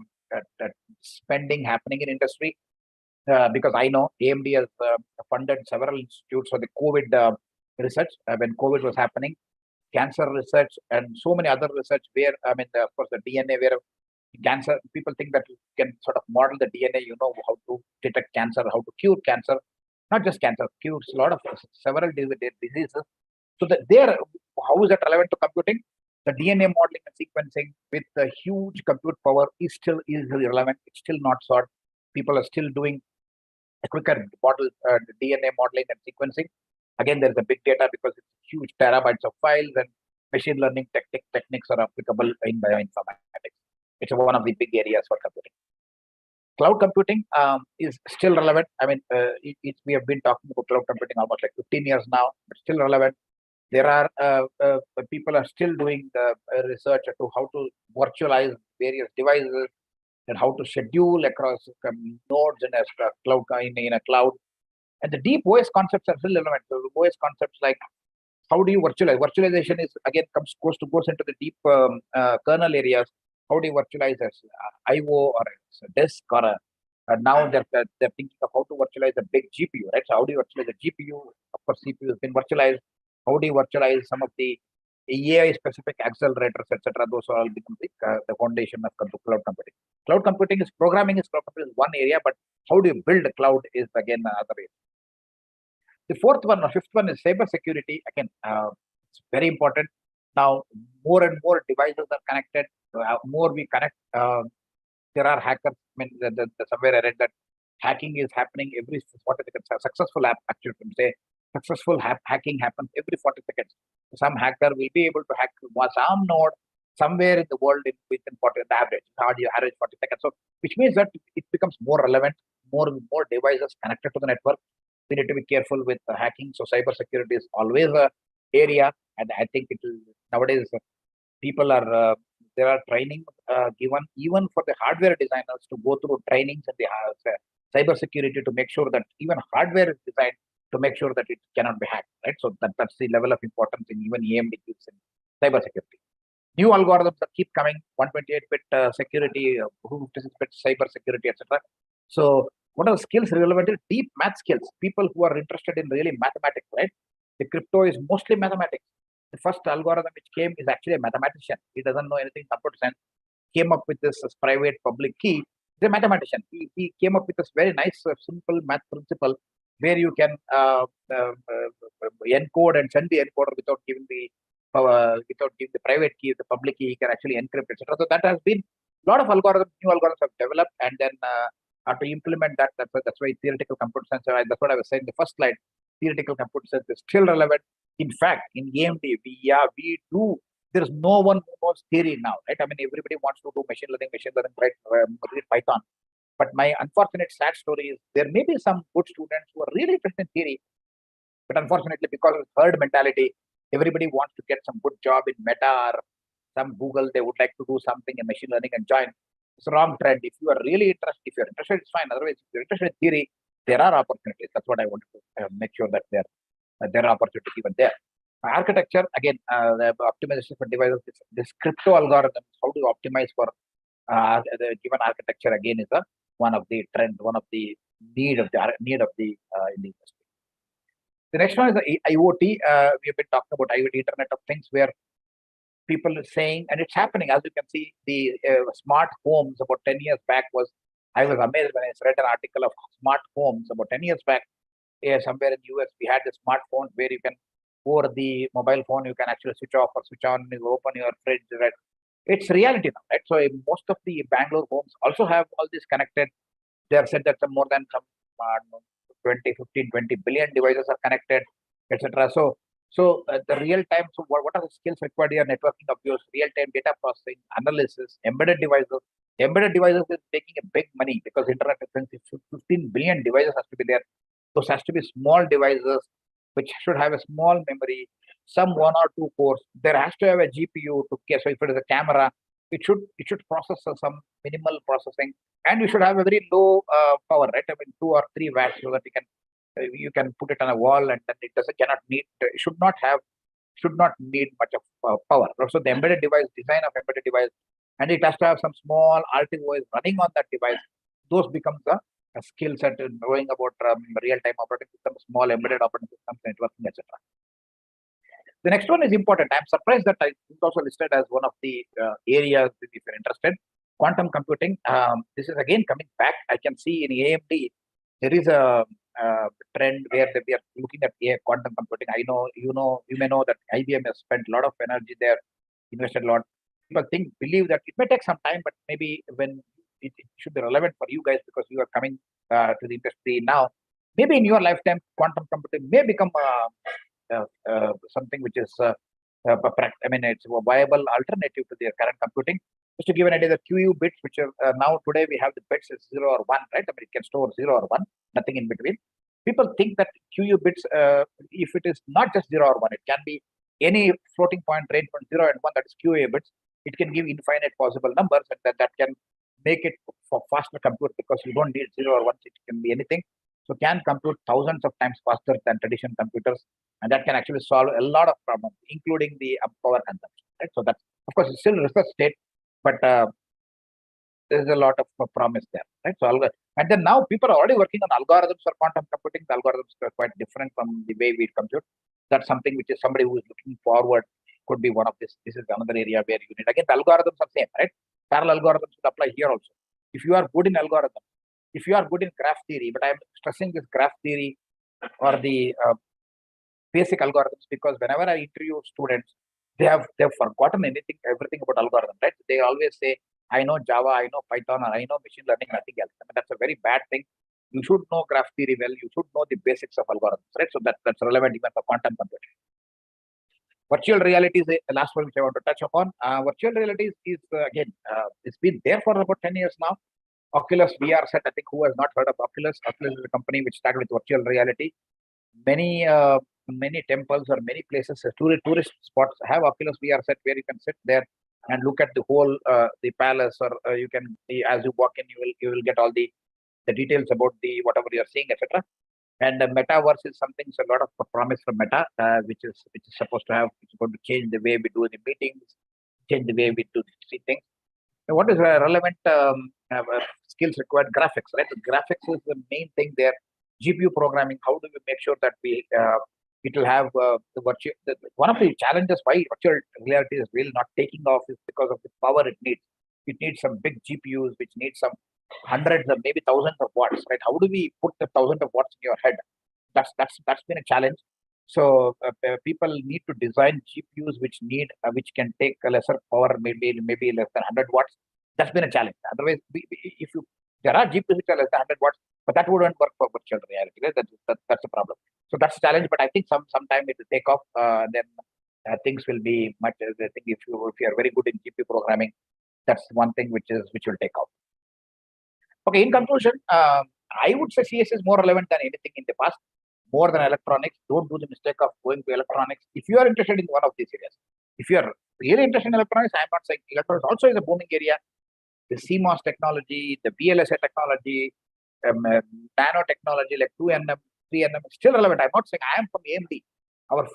spending happening in industry, because I know AMD has funded several institutes for the COVID research when COVID was happening, cancer research, and so many other research where, of course, the DNA, where cancer, people think that you can sort of model the DNA, how to detect cancer, how to cure cancer, not just cancer, cures a lot of several diseases. So that there, how is that relevant to computing? The DNA modeling and sequencing with the huge compute power is relevant. It's still not solved. People are still doing a quicker model, DNA modeling and sequencing. Again, there's a big data because it's huge terabytes of files, and machine learning techniques are applicable in bioinformatics. It's one of the big areas for computing. Cloud computing is still relevant. We have been talking about cloud computing almost like 15 years now, but still relevant. There are people are still doing the research to how to virtualize various devices and how to schedule across nodes in a cloud. And the deep OS concepts are still relevant. So the OS concepts like how do you virtualize? Virtualization is again goes into the deep kernel areas. How do you virtualize as IO or as a disk or now they're thinking of how to virtualize a big GPU, right? So how do you virtualize a GPU? Of course, CPU has been virtualized. How do you virtualize some of the AI specific accelerators, etc.? Those are all become the foundation of cloud computing. Cloud computing is cloud computing is one area, but how do you build a cloud is again another area. The fourth one or fifth one is cyber security. Again, it's very important. Now, more and more devices are connected. More we connect, there are hackers. Somewhere I read that hacking is happening every 40 seconds. A successful app, actually, say successful hacking happens every 40 seconds. Some hacker will be able to hack some node somewhere in the world within 40, the average 40 seconds. So, which means that it becomes more relevant, more devices connected to the network. We need to be careful with hacking. So cyber security is always a area, and I think it will nowadays people are there are training given even for the hardware designers to go through trainings in the cyber security to make sure that even hardware is designed to make sure that it cannot be hacked, right? So that's the level of importance in even AMD gives in cyber security. New algorithms that keep coming, 128-bit security, 256-bit cyber security, etc. So what are the skills relevant? Deep math skills. People who are interested in really mathematics, right? The crypto is mostly mathematics. The first algorithm which came is actually a mathematician. He doesn't know anything computer science. Came up with this private public key. He's a mathematician. He came up with this very nice, simple math principle where you can encode and send the encoder without giving the private key, the public key. He can actually encrypt, etc. So that has been a lot of algorithms, new algorithms have developed, and then to implement that. That's why theoretical computer science. That's what I was saying. The first slide. Theoretical computer science is still relevant. In fact, in AMD, we do. There's no one who knows theory now, right? Everybody wants to do machine learning, right? Read Python. But my unfortunate sad story is there may be some good students who are really interested in theory, but unfortunately, because of herd mentality, everybody wants to get some good job in Meta or some Google. They would like to do something in machine learning and join. It's a wrong trend. If you are really interested, if you're interested, it's fine. Otherwise, if you're interested in theory, there are opportunities. That's what I wanted to make sure that there are opportunities even there. Architecture, again, the optimization for devices, this crypto algorithms, how to optimize for the given architecture, again, is one of the trend, one of the need of the in the industry. The next one is the IoT. We have been talking about IoT, Internet of Things, where people are saying, and it's happening, as you can see, the smart homes about 10 years back I was amazed when I read an article of smart homes about 10 years back. Somewhere in the US, we had the smartphones where you can, over the mobile phone, you can actually switch off or switch on, you open your fridge, right? It's reality now, right? So most of the Bangalore homes also have all this connected. They are said that some more than some 20, 15, 20 billion devices are connected, etc. So the real time, so what are the skills required here? Networking of yours, real time data processing, analysis, embedded devices. Embedded devices is making a big money because Internet of Things, 15 billion devices has to be there. Those has to be small devices which should have a small memory, some 1 or 2 cores. There has to have a GPU to care. So if it is a camera, it should process some minimal processing, and you should have a very low power, right? 2 or 3 watts, so that you can put it on a wall, and then it should not need much of power. So the embedded device, design of embedded device, and it has to have some small RTOS running on that device. Those becomes a skill set in knowing about real-time operating systems, small embedded operating systems, networking, etc. The next one is important. I'm surprised that it's also listed as one of the areas if you're interested. Quantum computing. This is again coming back. I can see in AMD there is a trend where we are looking at quantum computing. I know you may know that IBM has spent a lot of energy there, invested a lot. People believe that it may take some time, but maybe when it should be relevant for you guys because you are coming to the industry now. Maybe in your lifetime, quantum computing may become something which is it's a viable alternative to their current computing. Just to give an idea, the QU bits, which are now today we have the bits as 0 or 1, right? I mean, it can store 0 or 1, nothing in between. People think that QU bits, if it is not just 0 or 1, it can be any floating point range from 0 and 1, that is QA bits. It can give infinite possible numbers, and that can make it for faster compute because you don't need 0 or 1, it can be anything. So can compute thousands of times faster than traditional computers, and that can actually solve a lot of problems, including the power consumption. Right? So that's, of course, it's still research state, but there's a lot of promise there. Right? So and then now people are already working on algorithms for quantum computing. The algorithms are quite different from the way we compute. That's something which is somebody who is looking forward could be one of this. This is another area where you need. Again, the algorithms are same, right? Parallel algorithms would apply here also. If you are good in algorithms, if you are good in graph theory, but I'm stressing this graph theory or the basic algorithms because whenever I interview students, they've forgotten everything about algorithms, right? They always say, I know Java, I know Python, or I know machine learning, nothing else. I mean, that's a very bad thing. You should know graph theory well, you should know the basics of algorithms, right? So that's relevant even for quantum computing. Virtual reality is the last one which I want to touch upon. Virtual reality is again, it's been there for about 10 years now. Oculus VR set, I think who has not heard of Oculus? Oculus is a company which started with virtual reality. Many temples or many places, tourist spots have Oculus VR set where you can sit there and look at the whole the palace, or you can, as you walk in, you will get all the details about the whatever you are seeing, etc. And the metaverse is something, so a lot of promise from Meta, which is supposed to have, it's going to change the way we do the meetings, change the way we do see things. And what is relevant skills required? Graphics, right? The graphics is the main thing there. GPU programming. How do we make sure that it will have the virtual? One of the challenges why virtual reality is really not taking off is because of the power it needs. It needs some big GPUs, which need some hundreds or maybe thousands of watts, right? How do we put the thousands of watts in your head? That's been a challenge. So people need to design GPUs which which can take a lesser power, maybe less than 100 watts. That's been a challenge. Otherwise, there are GPUs which are less than 100 watts, but that wouldn't work for virtual reality. Right? That's a problem. So that's a challenge. But I think sometime it will take off. Then things will be much. I think if you are very good in GPU programming, that's one thing which will take off. Okay. In conclusion, I would say CS is more relevant than anything in the past. More than electronics. Don't do the mistake of going to electronics. If you are interested in one of these areas, if you are really interested in electronics, I'm not saying electronics also is a booming area. The CMOS technology, the VLSI technology, nanotechnology like 2nm, 3nm is still relevant. I'm not saying I am from AMD. Our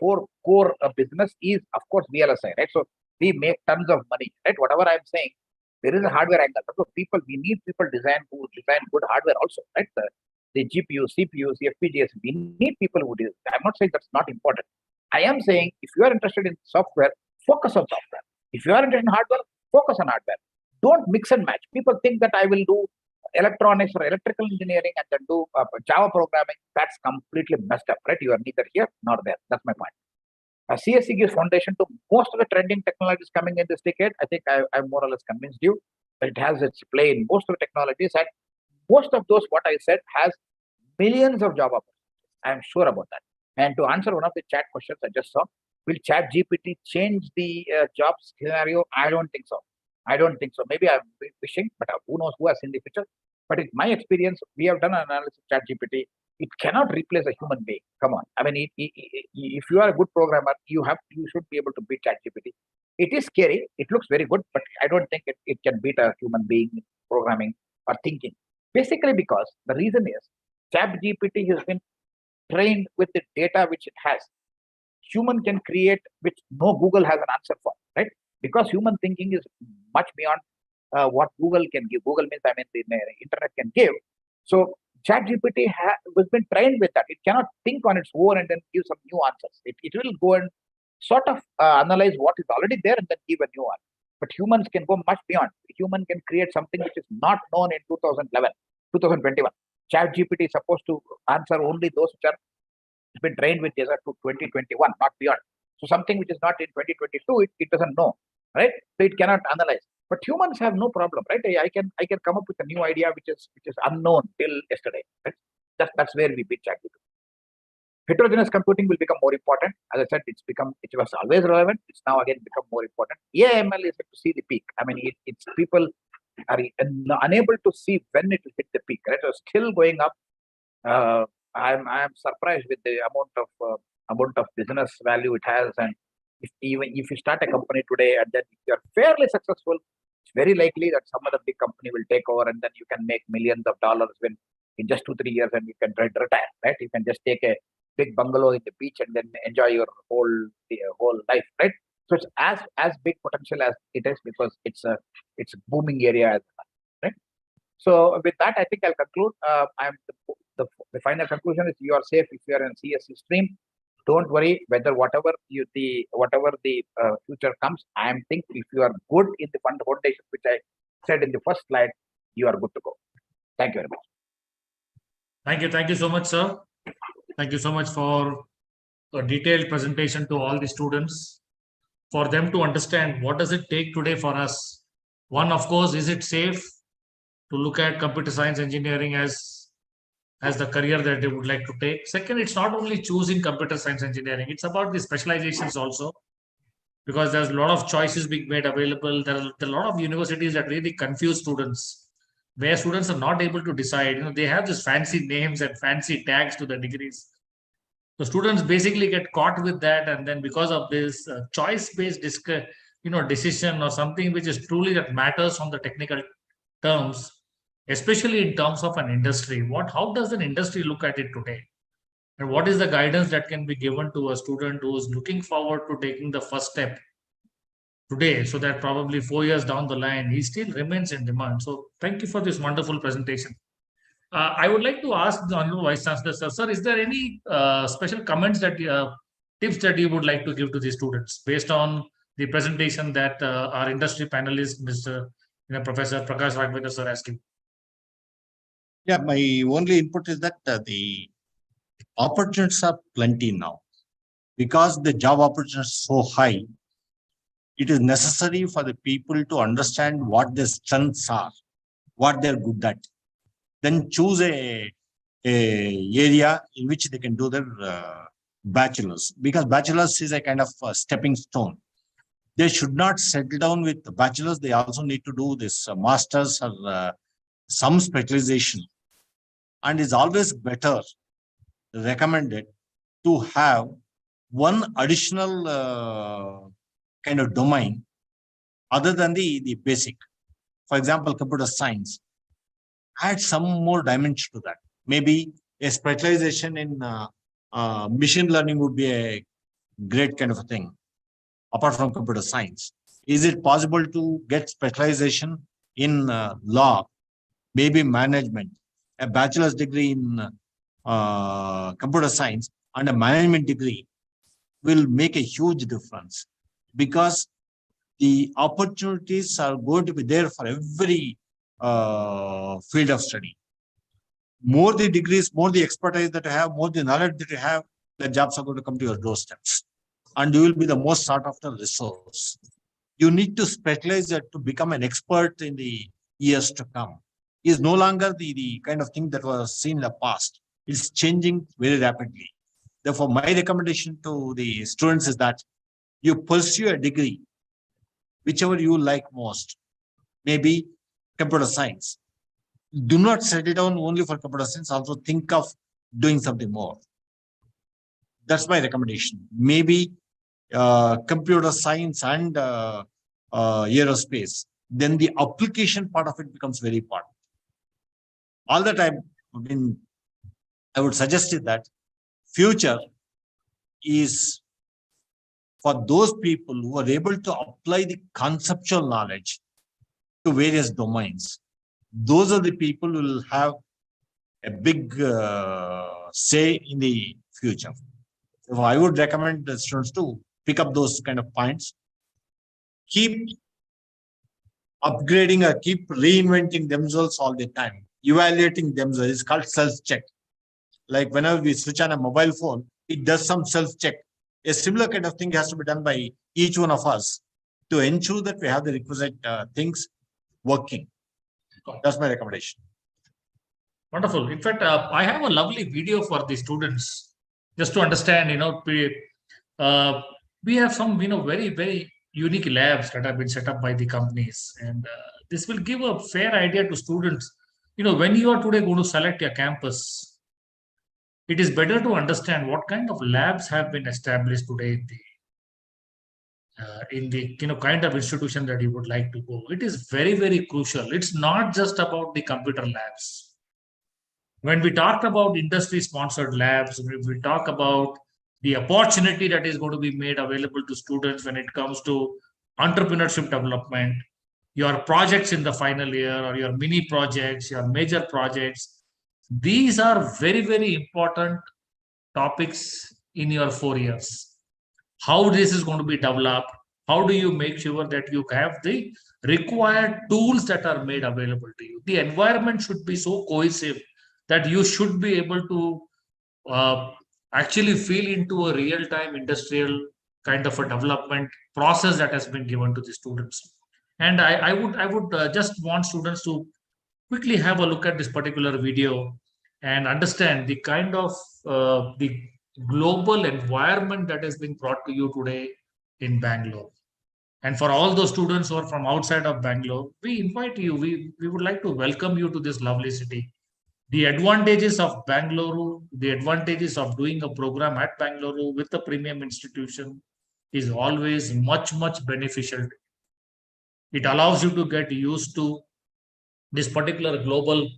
core business is, of course, VLSI, right? So we make tons of money, right? Whatever I'm saying, there is a hardware angle. So we need people who design good hardware also, right? The GPU, CPUs, the FPGAs, we need people who do. I'm not saying that's not important. I am saying if you are interested in software, focus on software. If you are interested in hardware, focus on hardware. Don't mix and match. People think that I will do electronics or electrical engineering and then do Java programming. That's completely messed up, right? You are neither here nor there. That's my point. CSE gives foundation to most of the trending technologies coming in this decade. I think I'm more or less convinced you that it has its play in most of the technologies, and most of those, what I said, has millions of job opportunities. I'm sure about that. And to answer one of the chat questions I just saw, will Chat GPT change the job scenario? I don't think so. Maybe I'm wishing, but who knows who has seen the future. But in my experience, we have done an analysis of Chat GPT. It cannot replace a human being. Come on. I mean, if you are a good programmer, you should be able to beat Chat GPT. It is scary. It looks very good, but I don't think it can beat a human being programming or thinking. Basically, because the reason is ChatGPT has been trained with the data which it has. Human can create which no Google has an answer for, right? Because human thinking is much beyond what Google can give. Google means, I mean, the internet can give. So ChatGPT has been trained with that. It cannot think on its own and then give some new answers. It will go and sort of analyze what is already there and then give a new one. But humans can go much beyond. Human can create something which is not known in 2011, 2021. ChatGPT is supposed to answer only those which are been trained with data to 2021, not beyond. So something which is not in 2022, it doesn't know, right? So it cannot analyze. But humans have no problem, right? I can come up with a new idea which is unknown till yesterday. Right? That's where we beat ChatGPT. Heterogeneous computing will become more important. As I said, it was always relevant. It's now again become more important. AML is to see the peak. I mean, it's people are unable to see when it will hit the peak. Right? So still going up. I'm surprised with the amount of business value it has, and if you start a company today and then if you're fairly successful, it's very likely that some other big company will take over, and then you can make millions of dollars in just 2-3 years, and you can retire. Right? You can just take a big bungalow in the beach and then enjoy your whole life. Right? So it's as big potential as it is because it's a booming area. Right? So with that, I think I'll conclude. The final conclusion is you are safe if you are in CSE stream. Don't worry whether whatever the future comes. I think if you are good in the foundation, which I said in the first slide, you are good to go. Thank you very much. Thank you so much, sir. Thank you so much for a detailed presentation to all the students, for them to understand what does it take today for us. One, of course, is it safe to look at computer science engineering as the career that they would like to take. Second, it's not only choosing computer science engineering, it's about the specializations also, because there's a lot of choices being made available. There are a lot of universities that really confuse students, where students are not able to decide. They have just fancy names and fancy tags to the degrees. So students basically get caught with that, and then because of this choice-based decision or something which is truly that matters on the technical terms, especially in terms of an industry, how does an industry look at it today? And what is the guidance that can be given to a student who is looking forward to taking the first step today, so that probably 4 years down the line, he still remains in demand? So thank you for this wonderful presentation. I would like to ask the Honorable Vice Chancellor, sir, is there any special comments tips that you would like to give to the students based on the presentation that our industry panelist, Professor Prakash Raghavendra sir, has given? Yeah, my only input is that the opportunities are plenty now. Because the job opportunities are so high, it is necessary for the people to understand what their strengths are, what they're good at. Then choose a area in which they can do their bachelor's, because bachelor's is a kind of stepping stone. They should not settle down with the bachelor's. They also need to do this master's or some specialization. And it's always better recommended to have one additional kind of domain other than the basic. For example, computer science. Add some more dimension to that. Maybe a specialization in machine learning would be a great kind of a thing, apart from computer science. Is it possible to get specialization in law, maybe management, a bachelor's degree in computer science and a management degree will make a huge difference, because the opportunities are going to be there for every field of study. More the degrees, more the expertise that you have, more the knowledge that you have, the jobs are going to come to your doorsteps, and you will be the most sought after resource. You need to specialize to become an expert in the years to come. Is no longer the kind of thing that was seen in the past. It's changing very rapidly. Therefore, my recommendation to the students is that you pursue a degree, whichever you like most, maybe computer science. Do not settle down only for computer science, also think of doing something more. That's my recommendation. Maybe computer science and aerospace. Then the application part of it becomes very important. All the time, I would suggest it that future is for those people who are able to apply the conceptual knowledge to various domains. Those are the people who will have a big say in the future. So I would recommend the students to pick up those kind of points. Keep upgrading or keep reinventing themselves all the time, evaluating themselves. It's called self-check. Like whenever we switch on a mobile phone, it does some self-check. A similar kind of thing has to be done by each one of us to ensure that we have the requisite things working. That's my recommendation. Wonderful. In fact, I have a lovely video for the students just to understand. We have some very very unique labs that have been set up by the companies, and this will give a fair idea to students. When you are today going to select your campus, it is better to understand what kind of labs have been established today in the kind of institution that you would like to go. It is very very crucial. It's not just about the computer labs. When we talk about industry sponsored labs, we talk about the opportunity that is going to be made available to students when it comes to entrepreneurship development, your projects in the final year or your mini projects, your major projects. These are very, very important topics in your 4 years. How this is going to be developed, how do you make sure that you have the required tools that are made available to you? The environment should be so cohesive that you should be able to actually feel into a real-time industrial kind of a development process that has been given to the students. And I would just want students to quickly have a look at this particular video and understand the kind of the global environment that has been brought to you today in Bangalore. And for all those students who are from outside of Bangalore, we invite you, we would like to welcome you to this lovely city. The advantages of Bangalore, the advantages of doing a program at Bangalore with a premium institution is always much, much beneficial. It allows you to get used to this particular global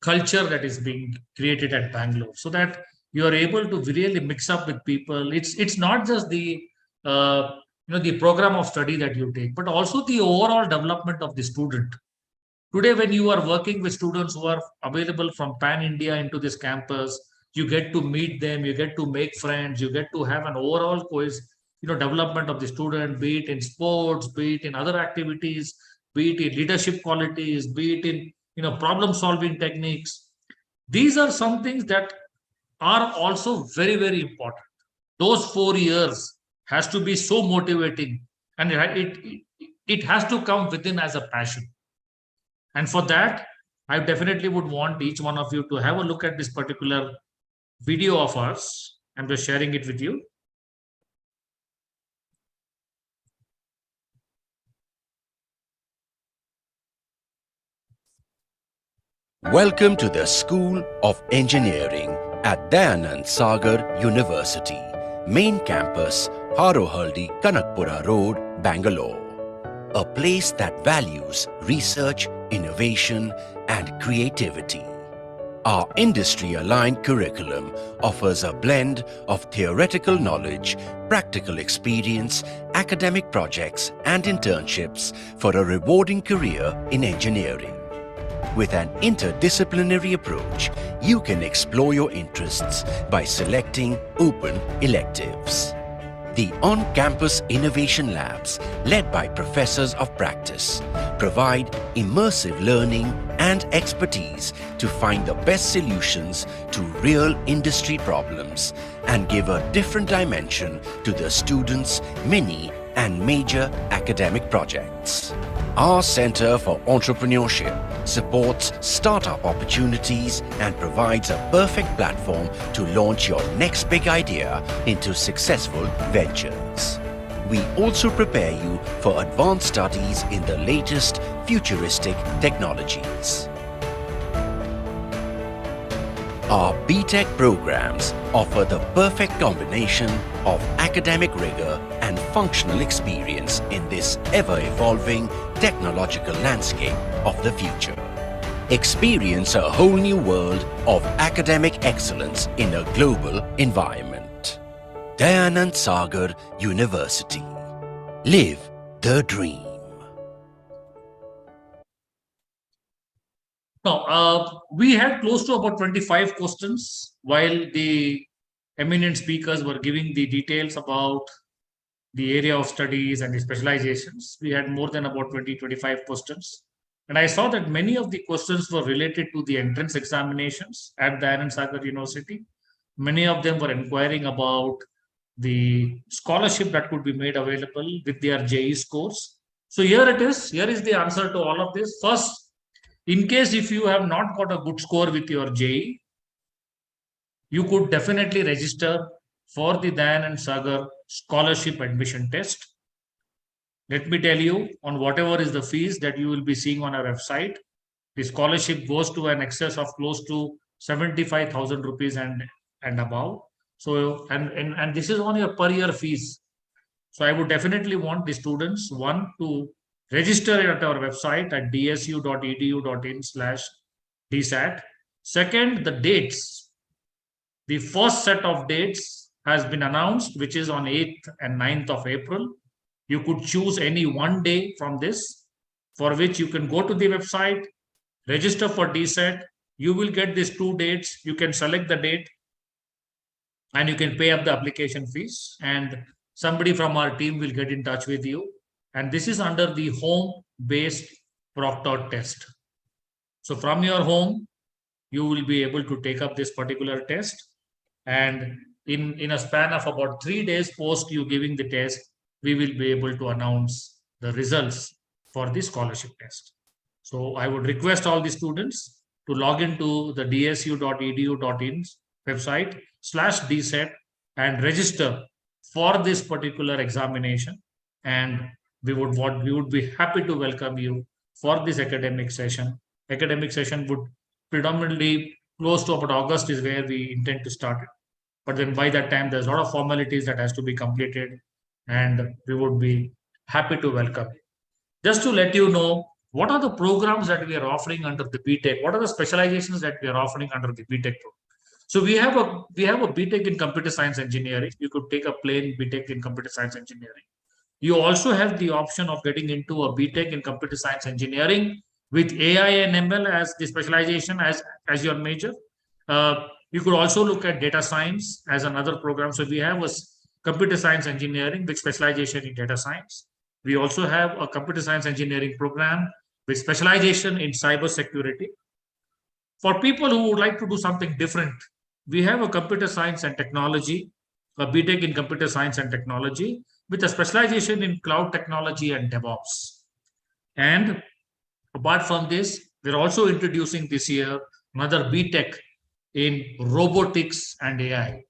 culture that is being created at Bangalore, so that you are able to really mix up with people. It's not just the the program of study that you take, but also the overall development of the student. Today, when you are working with students who are available from pan India into this campus, you get to meet them, you get to make friends, you get to have an overall development of the student, be it in sports, be it in other activities, be it in leadership qualities, be it in problem solving techniques. These are some things that are also very, very important. Those 4 years has to be so motivating, and it has to come within as a passion. And for that, I definitely would want each one of you to have a look at this particular video of ours. I'm just sharing it with you. Welcome to the School of Engineering at Dayanand Sagar University, main campus, Harohaldi, Kanakpura Road, Bangalore. A place that values research, innovation, and creativity. Our industry-aligned curriculum offers a blend of theoretical knowledge, practical experience, academic projects, and internships for a rewarding career in engineering. With an interdisciplinary approach, you can explore your interests by selecting open electives. The on-campus innovation labs, led by professors of practice, provide immersive learning and expertise to find the best solutions to real industry problems and give a different dimension to the students' mini and major academic projects. Our Center for Entrepreneurship supports startup opportunities and provides a perfect platform to launch your next big idea into successful ventures. We also prepare you for advanced studies in the latest futuristic technologies. Our BTech programs offer the perfect combination of academic rigor and functional experience in this ever-evolving technological landscape of the future. Experience a whole new world of academic excellence in a global environment. Dayanand Sagar University. Live the dream. Now, we had close to about 25 questions while the eminent speakers were giving the details about the area of studies and the specializations. We had more than about 20-25 questions. And I saw that many of the questions were related to the entrance examinations at the Anand Sagar University. Many of them were inquiring about the scholarship that could be made available with their JE scores. So here it is. Here is the answer to all of this. First, in case if you have not got a good score with your JE, you could definitely register for the Dayanand Sagar scholarship admission test. Let me tell you, on whatever is the fees that you will be seeing on our website, the scholarship goes to an excess of close to 75,000 rupees and above. So, and this is only a per year fees. So I would definitely want the students, one, to register at our website at dsu.edu.in/DSAT. Second, the dates. The first set of dates has been announced, which is on 8th and 9th of April. You could choose any one day from this, for which you can go to the website, register for DSET. You will get these 2 dates. You can select the date and you can pay up the application fees. And somebody from our team will get in touch with you. And this is under the home-based proctored test. So from your home, you will be able to take up this particular test. And in a span of about 3 days post you giving the test, we will be able to announce the results for the scholarship test. So I would request all the students to log into the dsu.edu.in website /DSET and register for this particular examination. And we would be happy to welcome you for this academic session. Academic session would predominantly close to about August is where we intend to start it. But then by that time, there's a lot of formalities that has to be completed, and we would be happy to welcome you. Just to let you know, what are the programs that we are offering under the BTech? What are the specializations that we are offering under the BTech program? So we have a BTech in computer science engineering. You could take a plain BTech in computer science engineering. You also have the option of getting into a BTech in computer science engineering with AI and ML as the specialization as your major. You could also look at data science as another program. So we have a computer science engineering with specialization in data science. We also have a computer science engineering program with specialization in cyber security. For people who would like to do something different, we have a computer science and technology, a BTech in computer science and technology with a specialization in cloud technology and DevOps. And apart from this, we're also introducing this year another BTech in robotics and AI.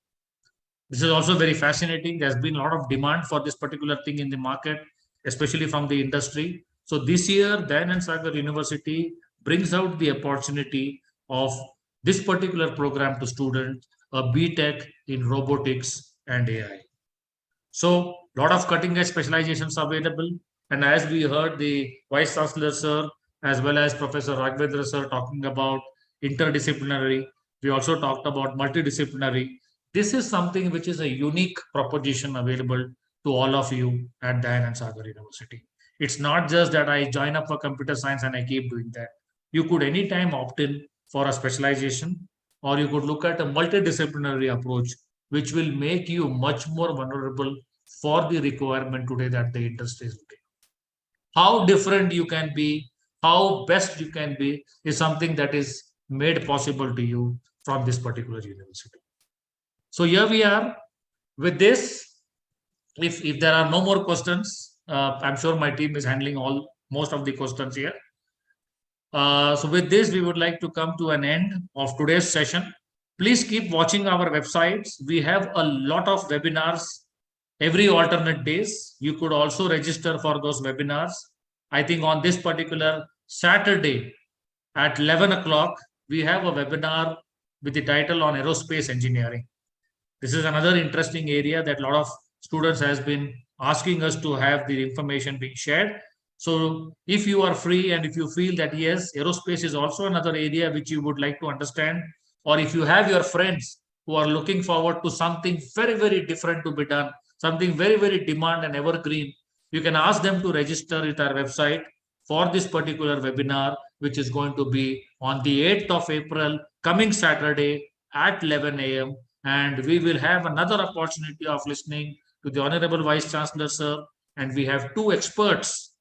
This is also very fascinating. There's been a lot of demand for this particular thing in the market, especially from the industry. So this year, Dayanand Sagar University brings out the opportunity of this particular program to students, a BTech in robotics and AI. So a lot of cutting edge specializations available. And as we heard the Vice Chancellor sir, as well as Professor Raghavendra sir talking about interdisciplinary, we also talked about multidisciplinary. This is something which is a unique proposition available to all of you at Dayanand Sagar University. It's not just that I join up for computer science and I keep doing that. You could anytime opt in for a specialization, or you could look at a multidisciplinary approach, which will make you much more vulnerable for the requirement today that the industry is looking. How different you can be, how best you can be, is something that is made possible to you from this particular university. So here we are with this. If there are no more questions, I'm sure my team is handling most of the questions here. So with this, we would like to come to an end of today's session. Please keep watching our websites. We have a lot of webinars every alternate days. You could also register for those webinars. I think on this particular Saturday at 11 o'clock, we have a webinar with the title on aerospace engineering. This is another interesting area that a lot of students has been asking us to have the information being shared. So if you are free and if you feel that yes, aerospace is also another area which you would like to understand, or if you have your friends who are looking forward to something very, very different to be done, something very, very demand and evergreen, you can ask them to register at our website for this particular webinar, which is going to be on the 8th of April, coming Saturday at 11 a.m. And we will have another opportunity of listening to the Honorable Vice Chancellor, sir, and we have two experts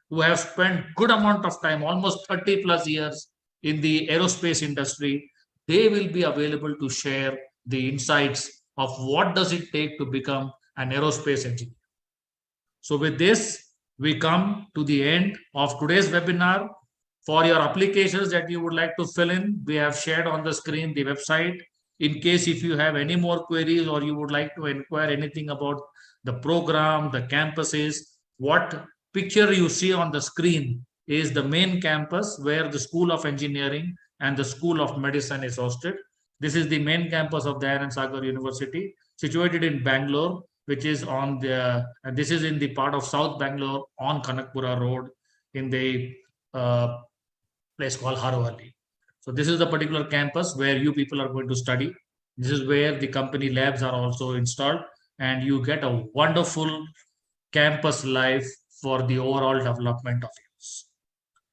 who have spent good amount of time, almost 30 plus years in the aerospace industry. They will be available to share the insights of what does it take to become an aerospace engineer. So with this, we come to the end of today's webinar. For your applications that you would like to fill in, we have shared on the screen the website. In case if you have any more queries or you would like to inquire anything about the program, the campuses, what picture you see on the screen is the main campus where the School of Engineering and the School of Medicine is hosted. This is the main campus of Dayanand Sagar University, situated in Bangalore, which is on the, and this is in the part of South Bangalore on Kanakpura Road in the place called Harohalli. So this is the particular campus where you people are going to study. This is where the company labs are also installed, and you get a wonderful campus life for the overall development of yours.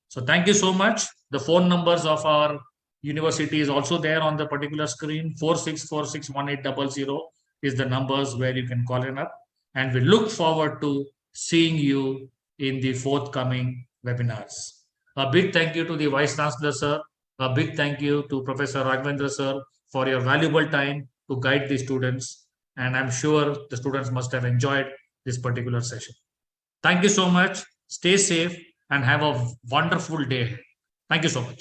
So thank you so much. The phone numbers of our university is also there on the particular screen. 46461800 is the numbers where you can call in up. And we look forward to seeing you in the forthcoming webinars. A big thank you to the Vice Chancellor, sir. A big thank you to Professor Raghavendra, sir, for your valuable time to guide the students. And I'm sure the students must have enjoyed this particular session. Thank you so much. Stay safe and have a wonderful day. Thank you so much.